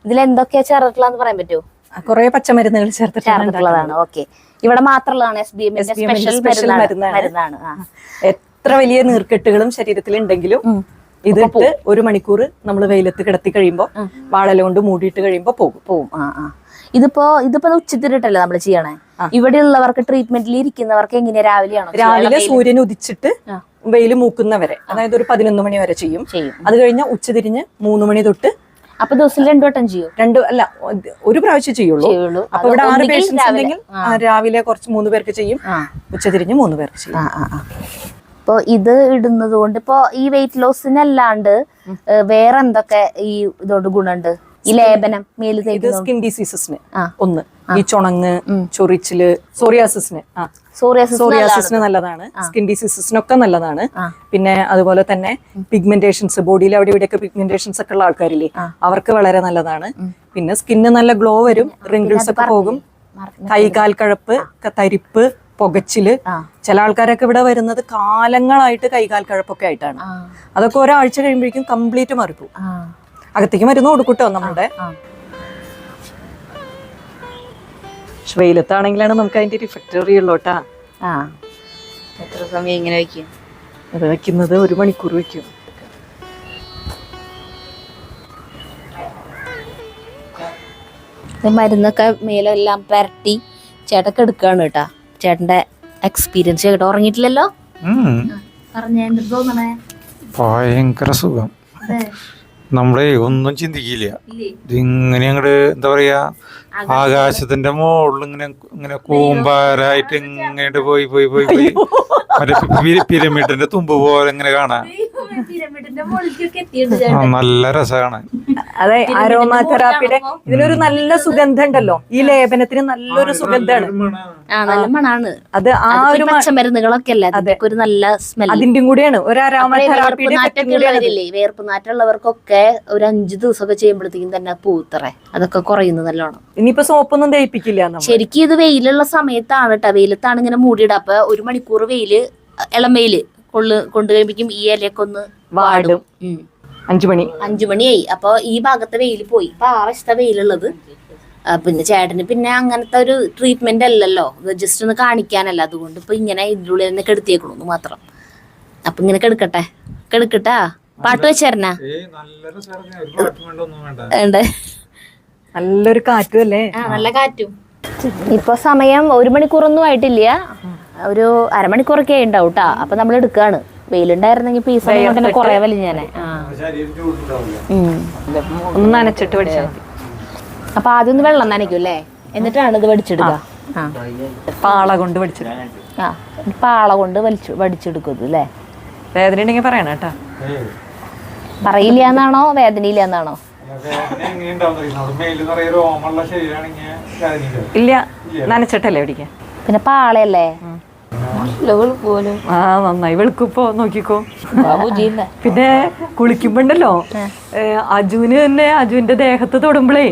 ഇതിൽ എന്തൊക്കെയാ ചേർത്തിട്ടുള്ളതെന്ന് പറയാൻ പറ്റുമോ? കുറെ പച്ചമരുന്നുകൾ ചേർത്തിട്ടുള്ളതാണ്. ഓക്കെ. ഇവിടെ മാത്രമുള്ളതാണ് SBMന്റെ സ്പെഷ്യൽ മരുന്നാണ്. എത്ര വലിയ നീർക്കെട്ടുകളും ശരീരത്തിലുണ്ടെങ്കിലും ഇതിട്ട് 1 മണിക്കൂർ നമ്മൾ വെയിലത്ത് കിടത്തി കഴിയുമ്പോ വാഴല കൊണ്ട് മൂടിയിട്ട് കഴിയുമ്പോ പോകും. ഇതിപ്പോ ഉച്ചത്തിരിട്ടല്ലേ നമ്മൾ ചെയ്യണേ. ഇവിടെ ഉള്ളവർക്ക് ട്രീറ്റ്മെന്റിൽ ഇരിക്കുന്നവർക്ക് എങ്ങനെയാ? രാവിലെ സൂര്യൻ ഉദിച്ചിട്ട് വെയിൽ മൂക്കുന്നവരെ, അതായത് ഒരു 11 മണി വരെ ചെയ്യും. അത് കഴിഞ്ഞാൽ ഉച്ചതിരിഞ്ഞ് 3 മണി തൊട്ട്. അപ്പൊ ദിവസം 2 വട്ടം ചെയ്യും? 2 അല്ല, 1 പ്രാവശ്യം ചെയ്യുള്ളൂ. അപ്പൊ ഇവിടെ 6 പേഷ്യൻസ് ഉണ്ടെങ്കിൽ രാവിലെ കുറച്ച് 3 പേർക്ക് ചെയ്യും, ഉച്ചതിരിഞ്ഞ് 3 പേർക്ക് ചെയ്യും. ഇപ്പൊ ഇത് ഇടുന്നത് കൊണ്ട് ഇപ്പൊ ഈ വെയിറ്റ് ലോസിനല്ലാണ്ട് വേറെ എന്തൊക്കെ ഈ ഇതോട് ഗുണമുണ്ട്? ഈ ലേപനം മേല് തേക്കുന്നത് സ്കിൻ ഡിസീസസിന് ഒന്ന്, ഈ ചുണങ്ങ്, ചൊറിച്ചില്, സോറിയാസിസിന് നല്ലതാണ്. സ്കിൻ ഡിസീസസിനൊക്കെ നല്ലതാണ്. പിന്നെ അതുപോലെ തന്നെ പിഗ്മെന്റേഷൻസ്, ബോഡിയിൽ അവിടെ ഇവിടെയൊക്കെ പിഗ്മെന്റേഷൻസ് ഒക്കെ ഉള്ള ആൾക്കാരില്ലേ, അവർക്ക് വളരെ നല്ലതാണ്. പിന്നെ സ്കിന്ന് നല്ല ഗ്ലോ വരും, റിങ്കിൾസ് ഒക്കെ പോകും. കൈകാൽ കഴപ്പ്, തരിപ്പ്, പുകച്ചില്. ചില ആൾക്കാരൊക്കെ ഇവിടെ വരുന്നത് കാലങ്ങളായിട്ട് കൈകാൽ കഴപ്പൊക്കെ ആയിട്ടാണ്. അതൊക്കെ ഒരാഴ്ച കഴിയുമ്പോഴേക്കും കംപ്ലീറ്റ് മാറിപ്പോകും. അകത്തേക്ക് മരുന്ന് കൊടുക്കൂട്ടോ നമ്മളുടെ. വെയിലത്താണെങ്കിലാണ് നമുക്ക് അതിന്റെ ഒരു ഇഫക്റ്റ് അറിയുള്ളൂ കേട്ടാ. എത്ര സമയം ഇങ്ങനെ വെക്കും? അത് വെക്കുന്നത് 1 മണിക്കൂർ വെക്കും. മരുന്നൊക്കെ മേലെല്ലാം പരട്ടി ചേട്ടൊക്കെ എടുക്കുകയാണ് കേട്ടാ. ചേട്ടന്റെ എക്സ്പീരിയൻസ് കേട്ടോ. ഉറങ്ങിയിട്ടില്ലല്ലോ? തോന്നണേ ഭയങ്കര സുഖം. നമ്മളെ ഒന്നും ചിന്തിക്കില്ല. ഇതിങ്ങനെ അങ്ങോട്ട് എന്താ പറയാ, ആകാശത്തിന്റെ മുകളിൽ ഇങ്ങനെ കൂമ്പാരായിട്ട് ഇങ്ങോട്ട് പോയി മറ്റേ പിരമിഡിന്റെ തുമ്പ് പോലെ ഇങ്ങനെ കാണാം. നല്ല രസമാണ്. അതെ, അരോമാ തെറാപ്പിയുടെ ഇതിനൊരു നല്ല സുഗന്ധം ഉണ്ടല്ലോ. ഈ ലേപനത്തിന് നല്ലൊരു സുഗന്ധമാണ്. നല്ല മണാണ് അത്. ആ ഒരു പച്ചമരുന്നുകളൊക്കെ അല്ലേ, ഒരു നല്ല സ്മെൽ അതിന്റെ കൂടെയാണ് ഒരു അരോമാ തെറാപ്പിയുടെ. വേർപ്പ് നാറ്റുള്ളവർക്കൊക്കെ ഒരു 5 ദിവസമൊക്കെ ചെയ്യുമ്പോഴത്തേക്കും തന്നെ പൂത്തറ അതൊക്കെ കുറയുന്നു നല്ലോണം. ഇനിയിപ്പോ സോപ്പൊന്നും തേപ്പിക്കില്ല. ശരിക്കും ഇത് വെയിലുള്ള സമയത്താണ് കേട്ടോ. വെയിലത്താണ് ഇങ്ങനെ മൂടിയിട. അപ്പൊ 1 മണിക്കൂർ വെയില്, ഇളം വെയില് കൊണ്ടു കഴിയുമ്പോഴേക്കും ഈ ഇലയൊക്കെ ഒന്ന് വാടും. 5 മണിയായി. അപ്പൊ ഈ ഭാഗത്തെ വെയില് പോയി. ഇപ്പൊ ആവശ്യത്തെ വെയിലുള്ളത്. പിന്നെ ചേട്ടന് പിന്നെ അങ്ങനത്തെ ഒരു ട്രീറ്റ്മെന്റ് അല്ലല്ലോ, ജസ്റ്റ് ഒന്ന് കാണിക്കാനല്ല. അതുകൊണ്ട് ഇപ്പൊ ഇങ്ങനെ ഇതിൻ്റെ ഉള്ളിൽ തന്നെ കെടുത്തിയേക്കണു മാത്രം. അപ്പൊ ഇങ്ങനെ കെടുക്കട്ടാ. പാട്ട് വെച്ചേരനാ? നല്ലൊരു കാറ്റും അല്ലേ? നല്ല കാറ്റും. ഇപ്പൊ സമയം 1 മണിക്കൂറൊന്നും ആയിട്ടില്ല, ഒരു അരമണിക്കൂറൊക്കെ ഉണ്ടാവും കേട്ടാ. അപ്പൊ നമ്മൾ എടുക്കാണ്. വെയിലുണ്ടായിരുന്നെങ്കിൽ ഈ സമയം തന്നെ കൊറേ വലിഞ്ഞാനെ. ഒന്ന് നനച്ചിട്ട് പഠിച്ചാൽ മതി. അപ്പൊ ആദ്യം ഒന്ന് വെള്ളം നനയ്ക്കും അല്ലേ, എന്നിട്ടാണ് ഇത് വടിച്ചെടുക്കുക. പാള കൊണ്ട് വടിച്ചെടുക്കും. പാള കൊണ്ട് വടിച്ചെടുക്കും അല്ലേ. വേദന ഉണ്ടെങ്കിൽ പറയണം കേട്ടാ. പറയില്ല എന്നാണോ വേദനയില്ല എന്നാണോ? ഇല്ല, നനച്ചിട്ടല്ലേ പിടിക്കാൻ. പിന്നെ പാളയല്ലേ ആ നന്നായി വെളുക്കുപ്പോ നോക്കിക്കോ. പിന്നെ കുളിക്കുമ്പോണ്ടല്ലോ അജുവിന് തന്നെ അജുവിന്റെ ദേഹത്ത് തൊടുമ്പോഴേ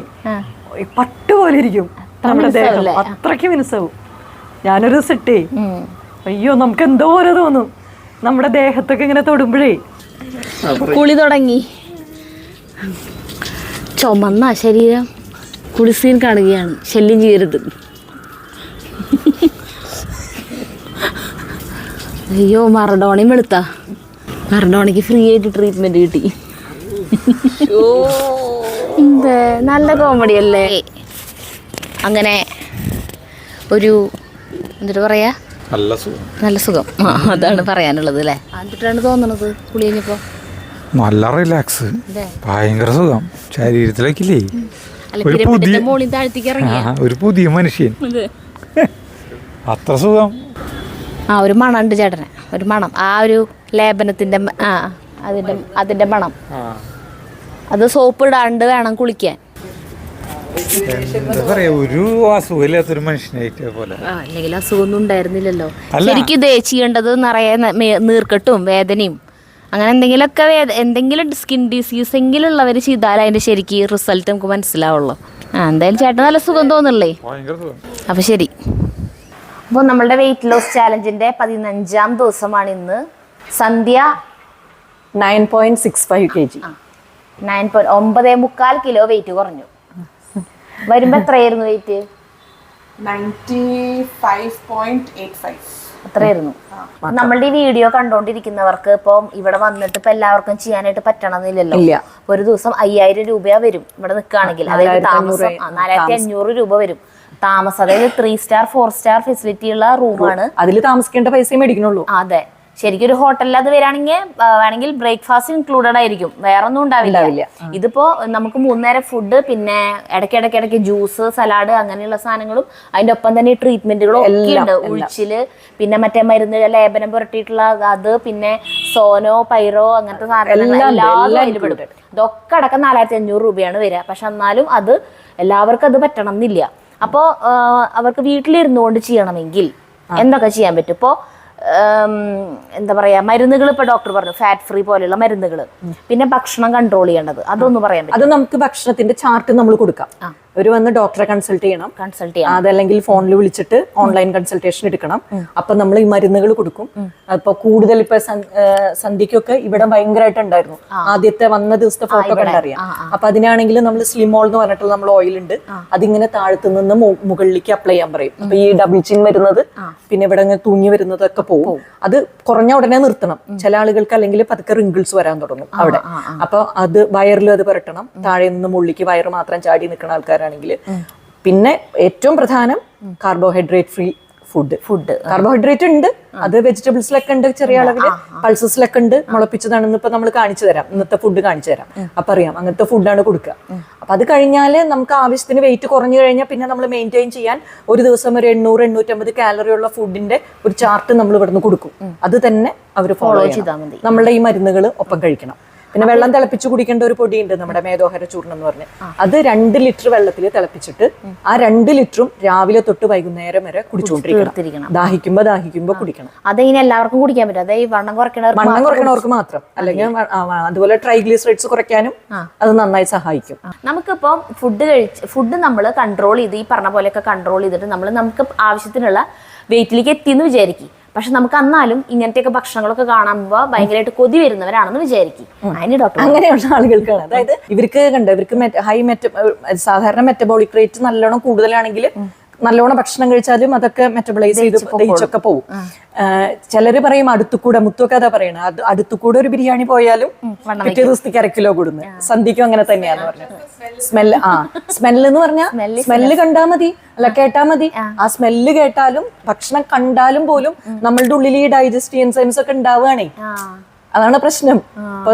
പട്ട് പോലെ ഇരിക്കും നമ്മുടെ ദേഹം, അത്രയ്ക്ക് മിനുസാവും. ഞാനൊരു സെട്ടേ അയ്യോ നമുക്ക് എന്തോ പോലെ തോന്നും നമ്മുടെ ദേഹത്തൊക്കെ ഇങ്ങനെ തൊടുമ്പോഴേ. കുളി തുടങ്ങി, ചുമന്ന ശരീരം കുളിസീൻ കാണുകയാണ്. ശല്യം ചെയ്യരുത്. അയ്യോ മറഡോണയും വെളുത്ത. മറഡോണയ്ക്ക് ഫ്രീ ആയിട്ട് ട്രീറ്റ്മെന്റ് കിട്ടി. എന്താ നല്ല കോമഡി അല്ലേ. അങ്ങനെ ഒരു എന്നിട്ട് പറയാ നല്ല സുഖം, അതാണ് പറയാനുള്ളത് അല്ലേ. എന്നിട്ടാണ് തോന്നണത് കുളി കഴിഞ്ഞപ്പോ നല്ല റിലാക്സ്, ഭയങ്കര സുഖം ശരീരത്തിലേക്കില്ലേ. ഒരു പുതിയ മനുഷ്യൻ, അത്ര സുഖം. ആ ഒരു മണം ഉണ്ട് ചേട്ടന്, ഒരു മണം, ആ ഒരു ലേപനത്തിന്റെ അതിന്റെ മണം. അത് സോപ്പ് ഇടാണ്ട് വേണം കുളിക്കാൻ. എന്താ പറയാ, ഒരു അസുഖമില്ലാത്തൊരു മനുഷ്യനായിട്ട് പോലെ. അല്ലെങ്കിൽ അസുഖമൊന്നും ഉണ്ടായിരുന്നില്ലല്ലോ. ശരിക്കും ഇതേ ചെയ്യേണ്ടത് നിറയെ നീർക്കെട്ടും വേദനയും അങ്ങനെ എന്തെങ്കിലുമൊക്കെ എന്തെങ്കിലും സ്കിൻ ഡിസീസ് എങ്കിലും ഉള്ളവർ ചെയ്താൽ അതിന്റെ ശരിക്കും റിസൾട്ട് നമുക്ക് മനസ്സിലാവുള്ളൂ. എന്തായാലും ചേട്ടൻ നല്ല സുഖം തോന്നില്ലേ. അപ്പൊ ശരി. അപ്പോൾ നമ്മളുടെ വെയിറ്റ് ലോസ് ചാലഞ്ചിന്റെ 15ാം ദിവസമാണ് ഇന്ന്. സന്ധ്യ 9.65 kg, 9.4 കിലോ വെയിറ്റ് കുറഞ്ഞു. വരുമ്പോ എത്രയായിരുന്നു വെയിറ്റ്? 95.85. അത്രയായിരുന്നു. നമ്മളുടെ ഈ വീഡിയോ കണ്ടോണ്ടിരിക്കുന്നവർക്ക് ഇപ്പം ഇവിടെ വന്നിട്ട് ഇപ്പൊ എല്ലാവർക്കും ചെയ്യാനായിട്ട് പറ്റണമെന്നില്ലല്ലോ. ഒരു ദിവസം 5000 രൂപ വരും ഇവിടെ നിൽക്കുകയാണെങ്കിൽ. അതായത് താമസം 4500 രൂപ വരും താമസം. അതായത് 3 സ്റ്റാർ 4 സ്റ്റാർ ഫെസിലിറ്റി ഉള്ള റൂമാണ്. അതിൽ താമസിക്കേണ്ട പൈസ മേടിക്കണുള്ളൂ. അതെ, ശരിക്കും ഒരു ഹോട്ടലിൽ അത് വരാണെങ്കിൽ വേണമെങ്കിൽ ബ്രേക്ക്ഫാസ്റ്റ് ഇൻക്ലൂഡഡ് ആയിരിക്കും, വേറെ ഒന്നും ഉണ്ടാവില്ല. ഇതിപ്പോ നമുക്ക് 3 നേരം ഫുഡ്, പിന്നെ ഇടയ്ക്കിടയ്ക്ക് ജ്യൂസ്, സലാഡ് അങ്ങനെയുള്ള സാധനങ്ങളും അതിന്റെ ഒപ്പം തന്നെ ട്രീറ്റ്മെന്റുകളും ഒക്കെ ഉണ്ട്. ഉഴിച്ചില്, പിന്നെ മറ്റേ മരുന്ന് ലേപനം പുരട്ടിയിട്ടുള്ള അത്, പിന്നെ സോനോ പൈറോ അങ്ങനത്തെ സാധനങ്ങൾ എല്ലാവരും അതിൽ പെടും. ഇതൊക്കെ അടക്കം 4500 രൂപയാണ് വരിക. പക്ഷെ എന്നാലും അത് എല്ലാവർക്കും അത് പറ്റണം എന്നില്ല. അപ്പോൾ അവർക്ക് വീട്ടിലിരുന്നുകൊണ്ട് ചെയ്യണമെങ്കിൽ എന്തൊക്കെ ചെയ്യാൻ പറ്റും? ഇപ്പോൾ എന്താ പറയാ, മരുന്നുകൾ ഇപ്പൊ ഡോക്ടർ പറഞ്ഞു ഫാറ്റ് ഫ്രീ പോലെയുള്ള മരുന്നുകൾ, പിന്നെ ഭക്ഷണം കൺട്രോൾ ചെയ്യേണ്ടത്, അതൊന്നും പറയാൻ പറ്റും. അത് നമുക്ക് ഭക്ഷണത്തിന്റെ ചാർട്ട് നമ്മൾ കൊടുക്കാം. ഒരു വന്ന് ഡോക്ടറെ കൺസൾട്ട് ചെയ്യണം. അതല്ലെങ്കിൽ ഫോണിൽ വിളിച്ചിട്ട് ഓൺലൈൻ കൺസൾട്ടേഷൻ എടുക്കണം. അപ്പൊ നമ്മൾ ഈ മരുന്നുകൾ കൊടുക്കും. അപ്പൊ കൂടുതൽ ഇപ്പൊ സന്ധ്യക്കൊക്കെ ഇവിടെ ഭയങ്കരമായിട്ട് ഉണ്ടായിരുന്നു. ആദ്യത്തെ വന്ന ദിവസത്തെ ഫോട്ടോ കണ്ടറിയാം. അപ്പൊ അതിനാണെങ്കിൽ നമ്മൾ സ്ലിമോൾ എന്ന് പറഞ്ഞിട്ടുള്ള നമ്മൾ ഓയിൽ ഉണ്ട്, അതിങ്ങനെ താഴത്തു നിന്ന് മുകളിലേക്ക് അപ്ലൈ ചെയ്യാൻ പറയും. അപ്പൊ ഈ ഡബിൾ ചിൻ വരുന്നത്, പിന്നെ ഇവിടെ ഇങ്ങനെ തൂങ്ങി വരുന്നതൊക്കെ പോകും. അത് കുറഞ്ഞ ഉടനെ നിർത്തണം. ചില ആളുകൾക്ക് അല്ലെങ്കിൽ പതുക്കെ റിങ്കിൾസ് വരാൻ തുടങ്ങും അവിടെ. അപ്പൊ അത് വയറിലും അത് പുരട്ടണം. താഴെ നിന്ന് മുള്ളിക്ക് വയറ് മാത്രം ചാടി നിൽക്കുന്ന ആൾക്കാരാണെങ്കിൽ. പിന്നെ ഏറ്റവും പ്രധാനം കാർബോഹൈഡ്രേറ്റ് ഫ്രീ ഫുഡ്. കാർബോഹൈഡ്രേറ്റ് ഉണ്ട്, അത് വെജിറ്റബിൾസിലൊക്കെ ഉണ്ട്, ചെറിയ അളവില് പൾസസിലൊക്കെ ഉണ്ട്. മുളപ്പിച്ചതാണെന്ന് ഇപ്പൊ നമ്മൾ കാണിച്ചു തരാം, ഇന്നത്തെ ഫുഡ് കാണിച്ചു തരാം. അപ്പൊ അറിയാം അങ്ങനത്തെ ഫുഡാണ് കൊടുക്കുക. അപ്പൊ അത് കഴിഞ്ഞാല് നമുക്ക് ആവശ്യത്തിന് വെയിറ്റ് കുറഞ്ഞു കഴിഞ്ഞാൽ പിന്നെ നമ്മൾ മെയിൻറ്റെയിൻ ചെയ്യാൻ ഒരു ദിവസം ഒരു 800-850 കാലറി ഉള്ള ഫുഡിന്റെ ഒരു ചാർട്ട് നമ്മൾ ഇവിടുന്ന് കൊടുക്കും. അത് തന്നെ അവർ ഫോളോ ചെയ്താൽ മതി. നമ്മളുടെ ഈ മരുന്നുകൾ ഒപ്പം കഴിക്കണം. പിന്നെ വെള്ളം തിളപ്പിച്ച് കുടിക്കേണ്ട ഒരു പൊടിയുണ്ട്, നമ്മുടെ മേധോഹര ചൂർണം എന്ന് പറഞ്ഞ്. അത് 2 ലിറ്റർ വെള്ളത്തിൽ തിളപ്പിച്ചിട്ട് ആ 2 ലിറ്ററും രാവിലെ തൊട്ട് വൈകുന്നേരം വരെ കുടിച്ചുകൊണ്ടിരിക്കണം. ദാഹിക്കുമ്പോ കുടിക്കണം. അതിങ്ങനെ എല്ലാവർക്കും കുടിക്കാൻ പറ്റും. അതായത് വണ്ണം കുറയ്ക്കണവർക്ക് മാത്രം. അല്ലെങ്കിൽ അതുപോലെ ട്രൈഗ്ലിസറൈഡ്സ് കുറയ്ക്കാനും അത് നന്നായി സഹായിക്കും. നമുക്കിപ്പം ഫുഡ് നമ്മൾ കൺട്രോൾ ചെയ്ത് ഈ പറഞ്ഞ പോലെയൊക്കെ കൺട്രോൾ ചെയ്തിട്ട് നമുക്ക് ആവശ്യത്തിനുള്ള വെയിറ്റിലേക്ക് എത്തിയെന്ന് വിചാരിക്കും. പക്ഷെ നമുക്ക് എന്നാലും ഇങ്ങനത്തെയൊക്കെ ഭക്ഷണങ്ങളൊക്കെ കാണുമ്പോൾ ഭയങ്കരമായിട്ട് കൊതി വരുന്നവരാണെന്ന് വിചാരിക്കും. അതിന് ഡോക്ടർ അങ്ങനെയുള്ള ആളുകൾക്കാണ്. അതായത് ഇവർക്ക് സാധാരണ മെറ്റബോളിക് റേറ്റ് നല്ലോണം കൂടുതലാണെങ്കിൽ നല്ലോണം ഭക്ഷണം കഴിച്ചാലും അതൊക്കെ മെറ്റബോളൈസ് ചെയ്ത് ദഹിച്ചൊക്കെ പോകും. ചിലര് പറയും അടുത്തുകൂടെ, മുത്തൊക്കെ അതാ പറയണത്, അടുത്തുകൂടെ ഒരു ബിരിയാണി പോയാലും പിറ്റേ ദിവസത്തേക്ക് 1 കിലോ കൂടുന്നു. സന്ധിക്കും അങ്ങനെ തന്നെയാന്ന് പറഞ്ഞത്. സ്മെല്ല് എന്ന് പറഞ്ഞാൽ സ്മെല്ല് കണ്ടാ മതി, അല്ല കേട്ടാ മതി. ആ സ്മെല്ല് കേട്ടാലും ഭക്ഷണം കണ്ടാലും പോലും നമ്മളുടെ ഉള്ളിൽ ഈ ഡൈജസ്റ്റീവ് എൻസൈംസ് ഒക്കെ ഉണ്ടാവുകയാണേ. അതാണ് പ്രശ്നം. ഇപ്പൊ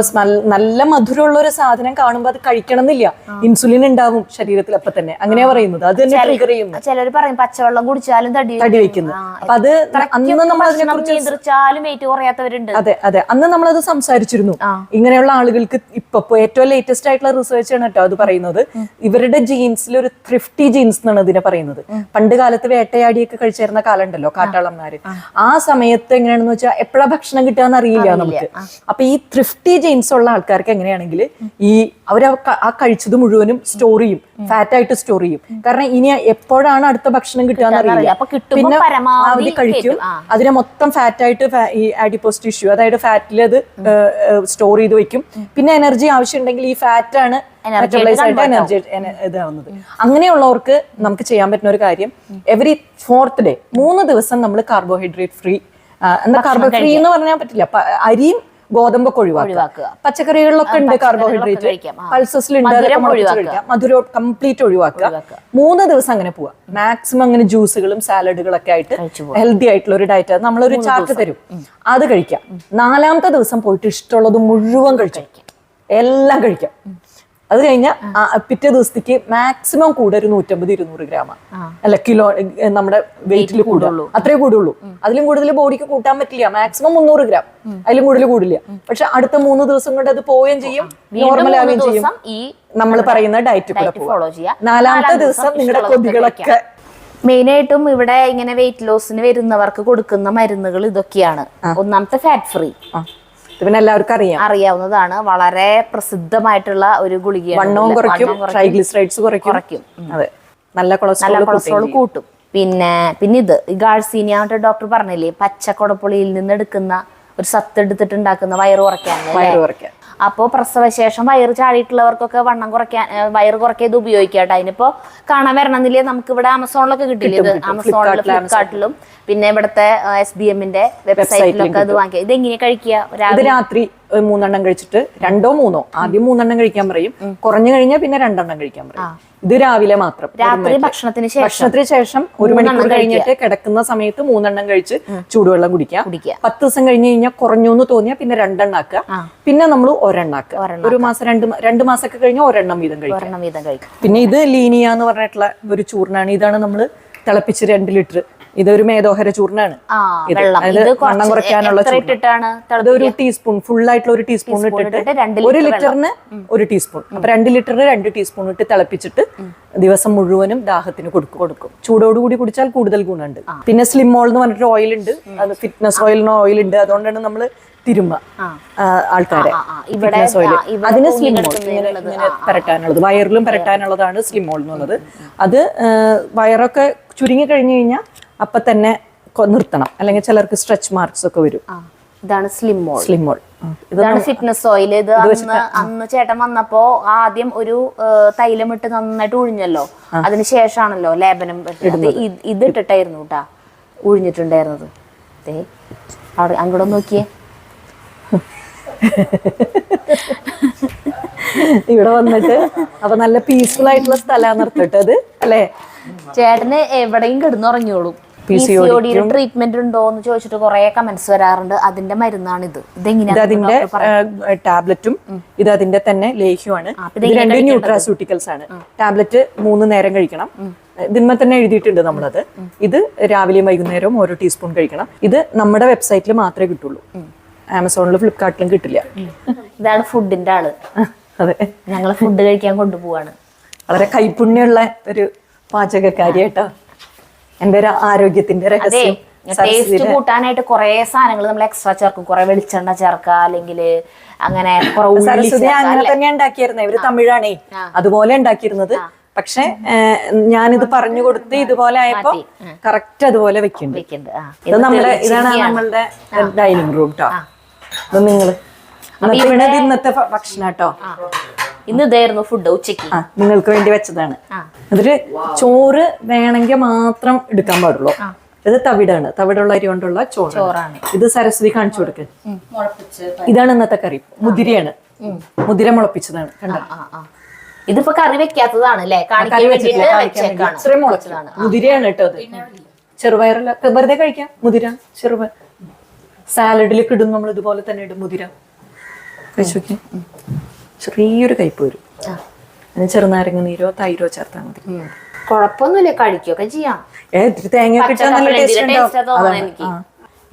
നല്ല മധുരമുള്ള ഒരു സാധനം കാണുമ്പോൾ അത് കഴിക്കണം എന്നില്ല, ഇൻസുലിൻ ഉണ്ടാവും ശരീരത്തിൽ അപ്പൊ തന്നെ. അങ്ങനെയാ പറയുന്നത്, അത് തന്നെ ട്രിഗർ ചെയ്യുന്നു. ചിലർ പറയും പച്ചവെള്ളം കുടിച്ചാലും തടി വെക്കുന്നത്. അപ്പൊ അത് അന്ന് നമ്മൾ അതിനെ കുറിച്ച് നിയന്ത്രിച്ചാലും വെയിറ്റ് കുറയാത്തവരുണ്ട്. അതെ അതെ, അന്ന് നമ്മളത് സംസാരിച്ചിരുന്നു. ഇങ്ങനെയുള്ള ആളുകൾക്ക് ഇപ്പൊ ഏറ്റവും ലേറ്റസ്റ്റ് ആയിട്ടുള്ള റിസർച്ച് ആണ് കേട്ടോ അത് പറയുന്നത്. ഇവരുടെ ജീൻസിൽ ഒരു ത്രിഫ്റ്റി ജീൻസ് എന്നാണ് ഇതിനെ പറയുന്നത്. പണ്ട് കാലത്ത് വേട്ടയാടിയൊക്കെ കഴിച്ചിരുന്ന കാലം ഉണ്ടല്ലോ കാട്ടാളന്മാര്, ആ സമയത്ത് എങ്ങനെയാണെന്ന് വെച്ചാൽ എപ്പോഴാ ഭക്ഷണം കിട്ടാന്ന് അറിയില്ല നമുക്ക്. അപ്പൊ ഈ ത്രിഫ്റ്റി ജീൻസ് ഉള്ള ആൾക്കാർക്ക് എങ്ങനെയാണെങ്കിൽ ഈ അവർ ആ കഴിച്ചത് മുഴുവനും സ്റ്റോർ ചെയ്യും, ഫാറ്റ് ആയിട്ട് സ്റ്റോർ ചെയ്യും. കാരണം ഇനി എപ്പോഴാണ് അടുത്ത ഭക്ഷണം കിട്ടുകയെന്ന് അറിയില്ല. പിന്നെ പരമാവധി കഴിക്കും, അതിനെ മൊത്തം ഫാറ്റായിട്ട് ഈ ആഡിപ്പോസ് ടിഷ്യൂ അതായത് ഫാറ്റിൽ അത് സ്റ്റോർ ചെയ്ത് വെക്കും. പിന്നെ എനർജി ആവശ്യമുണ്ടെങ്കിൽ ഈ ഫാറ്റ് ആണ് മെറ്റബോളൈസ് ആയിട്ട് എനർജി ഇതാവുന്നത്. അങ്ങനെയുള്ളവർക്ക് നമുക്ക് ചെയ്യാൻ പറ്റുന്ന ഒരു കാര്യം, എവറി 4th ഡേ 3 ദിവസം നമ്മൾ കാർബോഹൈഡ്രേറ്റ് ഫ്രീ, എന്താ കാർബോ ഫ്രീ എന്ന് പറഞ്ഞാൽ പറ്റില്ല, അരിയും ഗോതമ്പൊക്കെ ഒഴിവാക്കുക. പച്ചക്കറികളിലൊക്കെ ഉണ്ട് കാർബോഹൈഡ്രേറ്റ്, പൾസസിലുണ്ട്, മധുരം കംപ്ലീറ്റ് ഒഴിവാക്കുക. 3 ദിവസം അങ്ങനെ പോവാ. മാക്സിമം അങ്ങനെ ജ്യൂസുകളും സാലഡുകളൊക്കെ ആയിട്ട് ഹെൽത്തി ആയിട്ടുള്ള ഒരു ഡയറ്റ് നമ്മളൊരു ചാർട്ട് തരും, അത് കഴിക്കാം. 4ാമത്തെ ദിവസം പോയിട്ട് ഇഷ്ടമുള്ളത് മുഴുവൻ കഴിക്കാം, എല്ലാം കഴിക്കാം. അത് കഴിഞ്ഞാൽ പിറ്റേ ദിവസത്തേക്ക് മാക്സിമം കൂടെ ഒരു 150-200 ഗ്രാം അല്ല കിലോ നമ്മുടെ വെയിറ്റിൽ കൂടുള്ളൂ, അത്രേ കൂടുള്ളൂ. അതിലും കൂടുതൽ ബോഡിക്ക് കൂട്ടാൻ പറ്റില്ല. മാക്സിമം 300 ഗ്രാം, അതിലും കൂടുതൽ കൂടില്ല. പക്ഷെ അടുത്ത 3 ദിവസം കൊണ്ട് അത് പോവുകയും ചെയ്യും, നോർമൽ ആവുകയും ചെയ്യും. നമ്മൾ പറയുന്ന ഡയറ്റ് കൂടെ ഫോളോ ചെയ്യാം. 4ാമത്തെ ദിവസം നിങ്ങളുടെ കൊതികളൊക്കെ. മെയിനായിട്ടും ഇവിടെ ഇങ്ങനെ വെയിറ്റ് ലോസിന് വരുന്നവർക്ക് കൊടുക്കുന്ന മരുന്നുകൾ ഇതൊക്കെയാണ്. ഒന്നാമത്തെ ഫാറ്റ് ഫ്രീ, പിന്നെ എല്ലാവർക്കും അറിയാവുന്നതാണ്, വളരെ പ്രസിദ്ധമായിട്ടുള്ള ഒരു ഗുളികയാണ്. വണ്ണവും കുറയ്ക്കും, ട്രൈഗ്ലിസറൈഡ്സ് കുറയ്ക്കും, അതെ, നല്ല കൊളസ്ട്രോൾ കൂട്ടും. പിന്നെ ഇത് ഗാർസീനിയ ഡോക്ടർ പറഞ്ഞില്ലേ, പച്ചക്കൊടപ്പുളിയിൽ നിന്ന് എടുക്കുന്ന ഒരു സത്ത് എടുത്തിട്ടുണ്ടാക്കുന്ന വയറ് കുറയ്ക്കാൻ. അപ്പോൾ പ്രസവശേഷം വയറ് ചാടിയിട്ടുള്ളവർക്കൊക്കെ വണ്ണം കുറയ്ക്കാൻ, വയറ് കുറയ്ക്കാൻ ഇത് ഉപയോഗിക്കാട്ടോ. അതിനിപ്പോ കാണാൻ വരണമെന്നില്ലേ, നമുക്ക് ഇവിടെ ആമസോണിലൊക്കെ കിട്ടില്ല ഇത്. ആമസോണിലും ഫ്ലിപ്കാർട്ടിലും പിന്നെ ഇവിടുത്തെ SBMന്റെ വെബ്സൈറ്റിലൊക്കെ ഇത് വാങ്ങിക്കുക. ഇത് എങ്ങനെയാ കഴിക്കുക? രാത്രി 3 എണ്ണം കഴിച്ചിട്ട് 2 or 3 ആദ്യം 3 എണ്ണം കഴിക്കാൻ പറയും, കുറഞ്ഞു കഴിഞ്ഞാൽ പിന്നെ 2 എണ്ണം കഴിക്കാൻ പറയും. ഇത് രാവിലെ മാത്രം, രാത്രി ഭക്ഷണത്തിന് ശേഷം 1 മണിക്കൂർ കഴിഞ്ഞിട്ട് കിടക്കുന്ന സമയത്ത് 3 എണ്ണം കഴിച്ച് ചൂടുവെള്ളം കുടിക്കുക. 10 ദിവസം കഴിഞ്ഞ് കഴിഞ്ഞാൽ കുറഞ്ഞു എന്ന് തോന്നിയാൽ പിന്നെ 2 എണ്ണം ആക്കുക, പിന്നെ നമ്മൾ 1 എണ്ണം ആക്കുക. 1 മാസം 2 മാസമൊക്കെ കഴിഞ്ഞാൽ 1 എണ്ണം വീതം കഴിക്കും. പിന്നെ ഇത് ലീനിയ എന്ന് പറഞ്ഞിട്ടുള്ള ഒരു ചൂർണ്ണാണ്. ഇതാണ് നമ്മൾ തിളപ്പിച്ച് 2 ലിറ്റർ. ഇതൊരു മേധോഹര ചൂർണ്ണാണ്. വണ്ണം കുറയ്ക്കാനുള്ള ഒരു ടീസ്പൂൺ, ഫുൾ ആയിട്ടുള്ള ഒരു ടീസ്പൂൺ ഇട്ടിട്ട് 1 ലിറ്ററിന് 1 ടീസ്പൂൺ. അപ്പൊ 2 ലിറ്ററിന് 2 ടീസ്പൂൺ ഇട്ട് തിളപ്പിച്ചിട്ട് ദിവസം മുഴുവനും ദാഹത്തിന് കൊടുക്കും. ചൂടോടുകൂടി കുടിച്ചാൽ കൂടുതൽ ഗുണമുണ്ട്. പിന്നെ സ്ലിം ഓൾ എന്ന് പറഞ്ഞിട്ട് ഓയിൽ ഉണ്ട്, അത് ഫിറ്റ്നസ് ഓയിൽ ഉണ്ട്. അതുകൊണ്ടാണ് നമ്മള് തിരുമ്മ ആൾക്കാരെ ഫിറ്റ്നസ് ഓയിൽ. അതിന് സ്ലിം ഓൾ ഇങ്ങനെ പരട്ടാനുള്ളത്, വയറിലും പരട്ടാനുള്ളതാണ് സ്ലിം ഓൾ എന്നുള്ളത്. അത് വയറൊക്കെ ചുരുങ്ങി കഴിഞ്ഞു കഴിഞ്ഞാൽ അപ്പൊ തന്നെ നിർത്തണം, അല്ലെങ്കിൽ ചിലർക്ക് സ്ട്രെച്ച് മാർക്സ് ഒക്കെ വരും. ഇതാണ് സ്ലിം ഓൾ. ഇതാണ് ഫിറ്റ്നസ് ഓയിൽ. ഇത് അന്ന് ചേട്ടൻ വന്നപ്പോ ആദ്യം ഒരു തൈലം ഇട്ട് നന്നായിട്ട് ഉഴിഞ്ഞല്ലോ, അതിനുശേഷമാണല്ലോ ലേപനം ഇത് ഇട്ടിട്ടായിരുന്നു കേട്ടാ ഉഴിഞ്ഞിട്ടുണ്ടായിരുന്നത്. അവിടെ അങ്ങോട്ട് നോക്കിയേ, ഇവിടെ വന്നിട്ട് അപ്പൊ നല്ല പീസ്ഫുൾ ആയിട്ടുള്ള സ്ഥലമാണ് നിർത്തിട്ടത് അല്ലേ. ചേട്ടന് എവിടെയും കിടന്നുറങ്ങിയോളും. PCOD ട്രീറ്റ്മെന്റ് ഉണ്ടോ എന്ന് ചോദിച്ചിട്ട് കുറെ കമന്റ്സ് വരാറുണ്ട്. അതിന്റെ മരുന്നാണിത്. ഇതിന്റെ ടാബ്ലറ്റും ഇത് അതിന്റെ തന്നെ ലേഹ്യമാണ്. ഇത് 2 ന്യൂട്രാസ്യൂട്ടിക്കൽസ് ആണ്. ടാബ്ലറ്റ് 3 നേരം കഴിക്കണം. ഇതിന്മേ തന്നെ എഴുതിയിട്ടുണ്ട് നമ്മളത്. ഇത് രാവിലെയും വൈകുന്നേരവും ഓരോ ടീസ്പൂൺ കഴിക്കണം. ഇത് നമ്മുടെ വെബ്സൈറ്റിൽ മാത്രമേ കിട്ടുള്ളൂ, ആമസോണിലും ഫ്ലിപ്കാർട്ടിലും കിട്ടില്ല. ഇതാണ് ഫുഡിന്റെ ആള്. അതെ, ഞങ്ങള് ഫുഡ് കഴിക്കാൻ കൊണ്ടുപോവാണ്. വളരെ കൈപുണ്യമുള്ള ഒരു പാചകക്കാരിയായിട്ടോ. എന്റെ ഒരു ആരോഗ്യത്തിന്റെ രഹസ്യം ടേസ്റ്റ് കൂട്ടാനായിട്ട് കുറെ സാധനങ്ങൾ നമ്മൾ എക്സ്ട്രാ ചേർക്കും. കുറെ വെളിച്ചെണ്ണ ചേർക്കുക, അല്ലെങ്കിൽ അങ്ങനെ സരസ്വതി അങ്ങനെ തന്നെ ഉണ്ടാക്കിയിരുന്നത്. ഇവര് തമിഴാണേ, അതുപോലെ ഉണ്ടാക്കിയിരുന്നത്. പക്ഷെ ഞാനിത് പറഞ്ഞു കൊടുത്ത് ഇതുപോലെ ആയപ്പോ കറക്റ്റ് അതുപോലെ വെക്കുന്നുണ്ട്. ഇതാണ് നമ്മളുടെ ഡൈനിങ് റൂം കേട്ടോ. ഇത് നിങ്ങള് ഇന്നത്തെ ഭക്ഷണം കേട്ടോ. ഇന്ന് ഇതായിരുന്നു ഫുഡ് ഉച്ചയ്ക്ക് നിങ്ങൾക്ക് വേണ്ടി വെച്ചതാണ്. അതില് ചോറ് വേണമെങ്കിൽ മാത്രം എടുക്കാൻ പാടുള്ളൂ. ഇത് തവിടാണ്, തവിടുള്ള അരി കൊണ്ടുള്ള ചോറാണ്. ഇത് സരസ്വതി കാണിച്ചു കൊടുക്ക്. ഇതാണ് ഇന്നത്തെ കറി. മുതിരയാണ്, മുതിര മുളപ്പിച്ചതാണ്. കണ്ടോ, ഇതിപ്പോ കറി വെക്കാത്തതാണ് അല്ലേ? മുതിരയാണ് കേട്ടോ. അത് ചെറുപയറല്ല, വെറുതെ കഴിക്കാം. മുതിര ചെറുപയർ സാലഡിലേക്ക് ഇടും നമ്മൾ, ഇതുപോലെ തന്നെ ഇടും മുതിര. കഴിച്ചു ചെറിയൊരു കയ്പ് വരും. അതിന് ചെറുനാരങ്ങ നീരോ തൈരോ ചേർത്താൽ മതി. കുഴപ്പമൊന്നുമില്ല, കഴിക്കുകയൊക്കെ ചെയ്യാം. ഇത്തിരി തേങ്ങ ഒക്കെ ഇട്ടാൽ നല്ല ടേസ്റ്റ് ഉണ്ടാവും.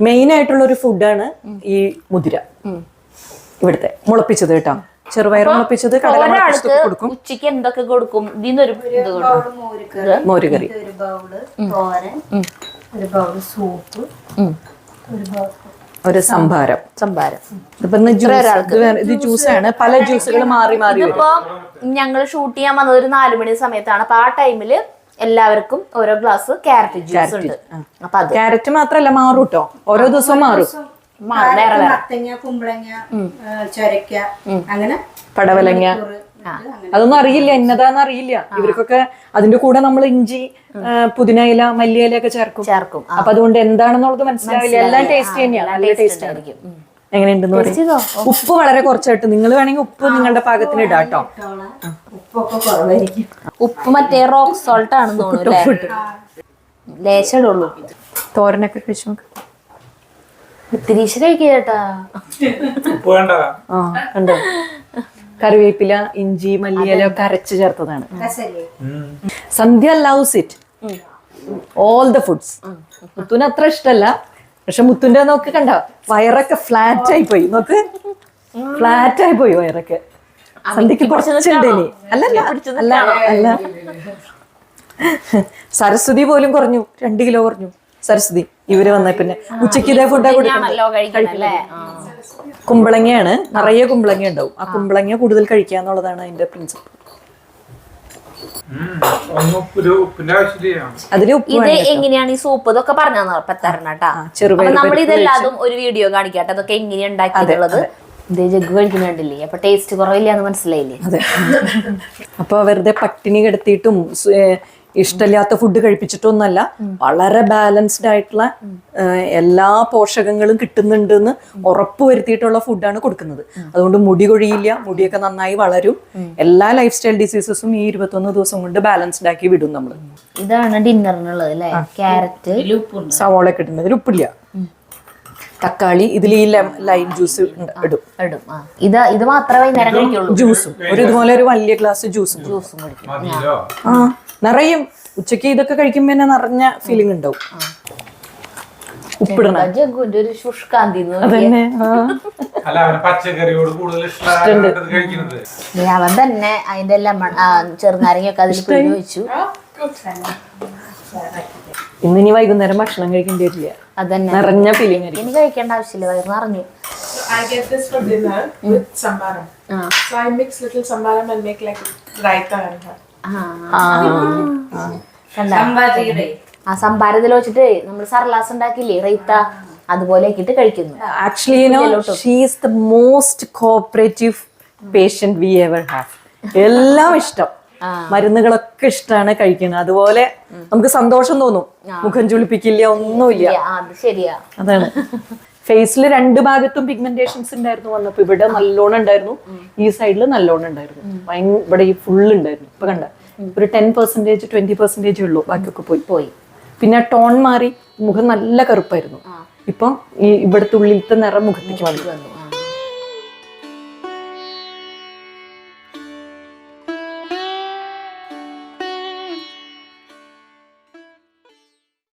മെയിൻ ആയിട്ടുള്ള ഒരു ഫുഡാണ് ഈ മുതിര, ഇവിടുത്തെ മുളപ്പിച്ചത് കേട്ടോ. ചെറുപയർ മുളപ്പിച്ചത്, കടല മുളപ്പിച്ചത് കൊടുക്കും. ഉച്ചക്ക് എന്തൊക്കെ കൊടുക്കും? ഇതിന്നൊരു മോരുകറി, ഒരു സംഭാരം. ഇത് ജ്യൂസാണ്. പല ജ്യൂസുകൾ മാറി മാറി വരും. ഇപ്പൊ ഞങ്ങൾ ഷൂട്ട് ചെയ്യാൻ വന്നത് ഒരു 4 മണി സമയത്താണ്. അപ്പൊ ആ ടൈമില് എല്ലാവർക്കും ഓരോ ഗ്ലാസ് ക്യാരറ്റ് ജ്യൂസ് ഉണ്ട്. അപ്പൊ അത് ക്യാരറ്റ് മാത്രല്ല, മാറും കേട്ടോ, ഓരോ ദിവസവും മാറും. കുമ്പളങ്ങ, ചൊരക്ക, അങ്ങനെ പടവലങ്ങ, അതൊന്നും അറിയില്ല, എന്നതാന്ന് അറിയില്ല ഇവർക്കൊക്കെ. അതിന്റെ കൂടെ നമ്മൾ ഇഞ്ചി, പുതിന ഇല, മല്ലിയില ഒക്കെ ചേർക്കും. അപ്പൊ അതുകൊണ്ട് എന്താണെന്നുള്ളത് മനസ്സിലാവില്ല. എല്ലാം ടേസ്റ്റ് തന്നെയാണ്, നല്ല ടേസ്റ്റ് ആയിരിക്കും. എങ്ങനെയുണ്ടെന്ന് പറയും. ഉപ്പ് വളരെ കുറച്ചായിട്ട്, നിങ്ങൾ വേണമെങ്കിൽ ഉപ്പ് നിങ്ങളുടെ പാകത്തിന് ഇടാം കേട്ടോ. ഉപ്പൊക്കെ കുറവായിരിക്കും. ഉപ്പ് മറ്റേ റോക്ക് സോൾട്ട് ആണെന്ന് തോന്നുന്നു, ലേശം ഇടുള്ളൂ. തോരനൊക്കെ കഴിച്ചു നോക്ക്. ഇത്തിരി കഴിക്കേട്ടാ. ഉണ്ടോ? കറിവേപ്പില, ഇഞ്ചി, മല്ലിയില ഒക്കെ അരച്ച് ചേർത്തതാണ്. Sandhya loves it, all the foods. മുത്തുന് അത്ര ഇഷ്ടല്ല, പക്ഷെ മുത്തുന്റെ നോക്ക് കണ്ട വയറൊക്കെ ഫ്ലാറ്റ് ആയി പോയി. നോക്ക്, ഫ്ലാറ്റ് ആയി പോയി വയറൊക്കെ. സന്ധ്യക്ക് കുറച്ചുണ്ടേനി. അല്ല സരസ്വതി പോലും കുറഞ്ഞു, 2 കിലോ കുറഞ്ഞു സരസ്വതി. ഇവര് വന്ന പിന്നെ ഉച്ചക്ക് ഇതേ ഫുഡാ കൊടുക്കുന്നത്. കുമ്പളങ്ങയാണ്, നിറയെ കുമ്പളങ്ങ ഉണ്ടാവും. ആ കുമ്പളങ്ങ കൂടുതൽ കഴിക്കുക എന്നുള്ളതാണ് അതിന്റെ പ്രിൻസിപ്പിൾ. അതിന് ഉപ്പ്. ഇത് എങ്ങനെയാണ് ഈ സൂപ്പ് ഇതൊക്കെ പറഞ്ഞു തരണട്ടാ. നമ്മൾ ഇതെല്ലാതും ഒരു വീഡിയോ കാണിക്കട്ടെ, അതൊക്കെ എങ്ങനെയാ ഉണ്ടാക്കിയിട്ടുള്ളത്. ഇതേ ജഗ് കഴിക്കുന്നുണ്ടല്ലേ, അപ്പൊ ടേസ്റ്റ് കുറവില്ല എന്ന് മനസ്സിലായില്ലേ. അതെ. അപ്പൊ വെറുതെ പട്ടിണി കിടത്തിയിട്ടും ഇഷ്ടമില്ലാത്ത ഫുഡ് കഴിപ്പിച്ചിട്ടൊന്നല്ല, വളരെ ബാലൻസ്ഡ് ആയിട്ടുള്ള എല്ലാ പോഷകങ്ങളും കിട്ടുന്നുണ്ടെന്ന് ഉറപ്പ് വരുത്തിയിട്ടുള്ള ഫുഡാണ് കൊടുക്കുന്നത്. അതുകൊണ്ട് മുടി കൊഴിയില്ല, മുടിയൊക്കെ നന്നായി വളരും. എല്ലാ ലൈഫ് സ്റ്റൈൽ ഡിസീസസും ഈ 21 ദിവസം കൊണ്ട് ബാലൻസ്ഡ് ആക്കി വിടും നമ്മൾ. ഇതാണ് ഡിന്നറിനുള്ളത് അല്ലേ? ക്യാരറ്റ്, സവോള ഒക്കെ ഇടുന്നത്, ഇതിൽ ഉപ്പില്ല. തക്കാളി, ഇതിൽ ഈ ലൈം ജ്യൂസ് ഇടും. ഇത് മാത്രമേ വൈകുന്നേരം കഴിക്കുള്ളൂ. ജ്യൂസും ഇതുപോലെ ഒരു വലിയ ഗ്ലാസ് ജ്യൂസും കുടിക്കും. ആ നിറയും. ഉച്ചക്ക് ഇതൊക്കെ കഴിക്കുമ്പോ തന്നെ നിറഞ്ഞ ഫീലിംഗ് ഉണ്ടാവും. ഉപ്പിടണം. ജഗ്ഗുന്റെ ഒരു ശുഷ്കാന്തി അതന്നെ. അവൻ തന്നെ അതിന്റെ എല്ലാം ചെറുനാരങ്ങയൊക്കെ അതിൽ പിഴിഞ്ഞ് വെച്ചു. ഇന്നിനി വൈകുന്നേരം ഭക്ഷണം കഴിക്കേണ്ടി വരില്ല. അതന്നെ നിറഞ്ഞ ഫീലിംഗ് ആയിരിക്കും. ഇനി കഴിക്കേണ്ട ആവശ്യമില്ല, വയറ് നിറഞ്ഞു. I get this for dinner with sambaram. So I mix little sambaram and make like raita and that. സംഭാരത്തിൽ വെച്ചിട്ട് നമ്മൾ സർലാസ് ഉണ്ടാക്കില്ലേ, റൈത്ത, അതുപോലെ കഴിക്കുന്നു. Actually, you know, she is the most cooperative patient we ever have. എല്ലാം ഇഷ്ടം, മരുന്നുകളൊക്കെ ഇഷ്ടമാണ് കഴിക്കുന്നത്. അതുപോലെ നമുക്ക് സന്തോഷം തോന്നും, മുഖം ചുളിപ്പിക്കില്ല, ഒന്നുമില്ല. ശരിയാ. അതാണ്. ഫേസിൽ 2 ഭാഗത്തും പിഗ്മെന്റേഷൻസ് ഉണ്ടായിരുന്നു വന്നപ്പോ. ഇവിടെ നല്ലോണം ഉണ്ടായിരുന്നു, ഈ സൈഡിൽ നല്ലോണം ഉണ്ടായിരുന്നു. ഇവിടെ ഈ ഫുൾ ഉണ്ടായിരുന്നു. ഇപ്പൊ കണ്ട ഒരു 10%, 20% ഉള്ളൂ, ബാക്കിയൊക്കെ പോയി. പിന്നെ ടോൺ മാറി, മുഖം നല്ല കറുപ്പായിരുന്നു. ഇപ്പൊ ഈ ഇവിടുത്തെ ഉള്ളിലത്തെ നിറം മുഖത്തേക്ക് വന്നു.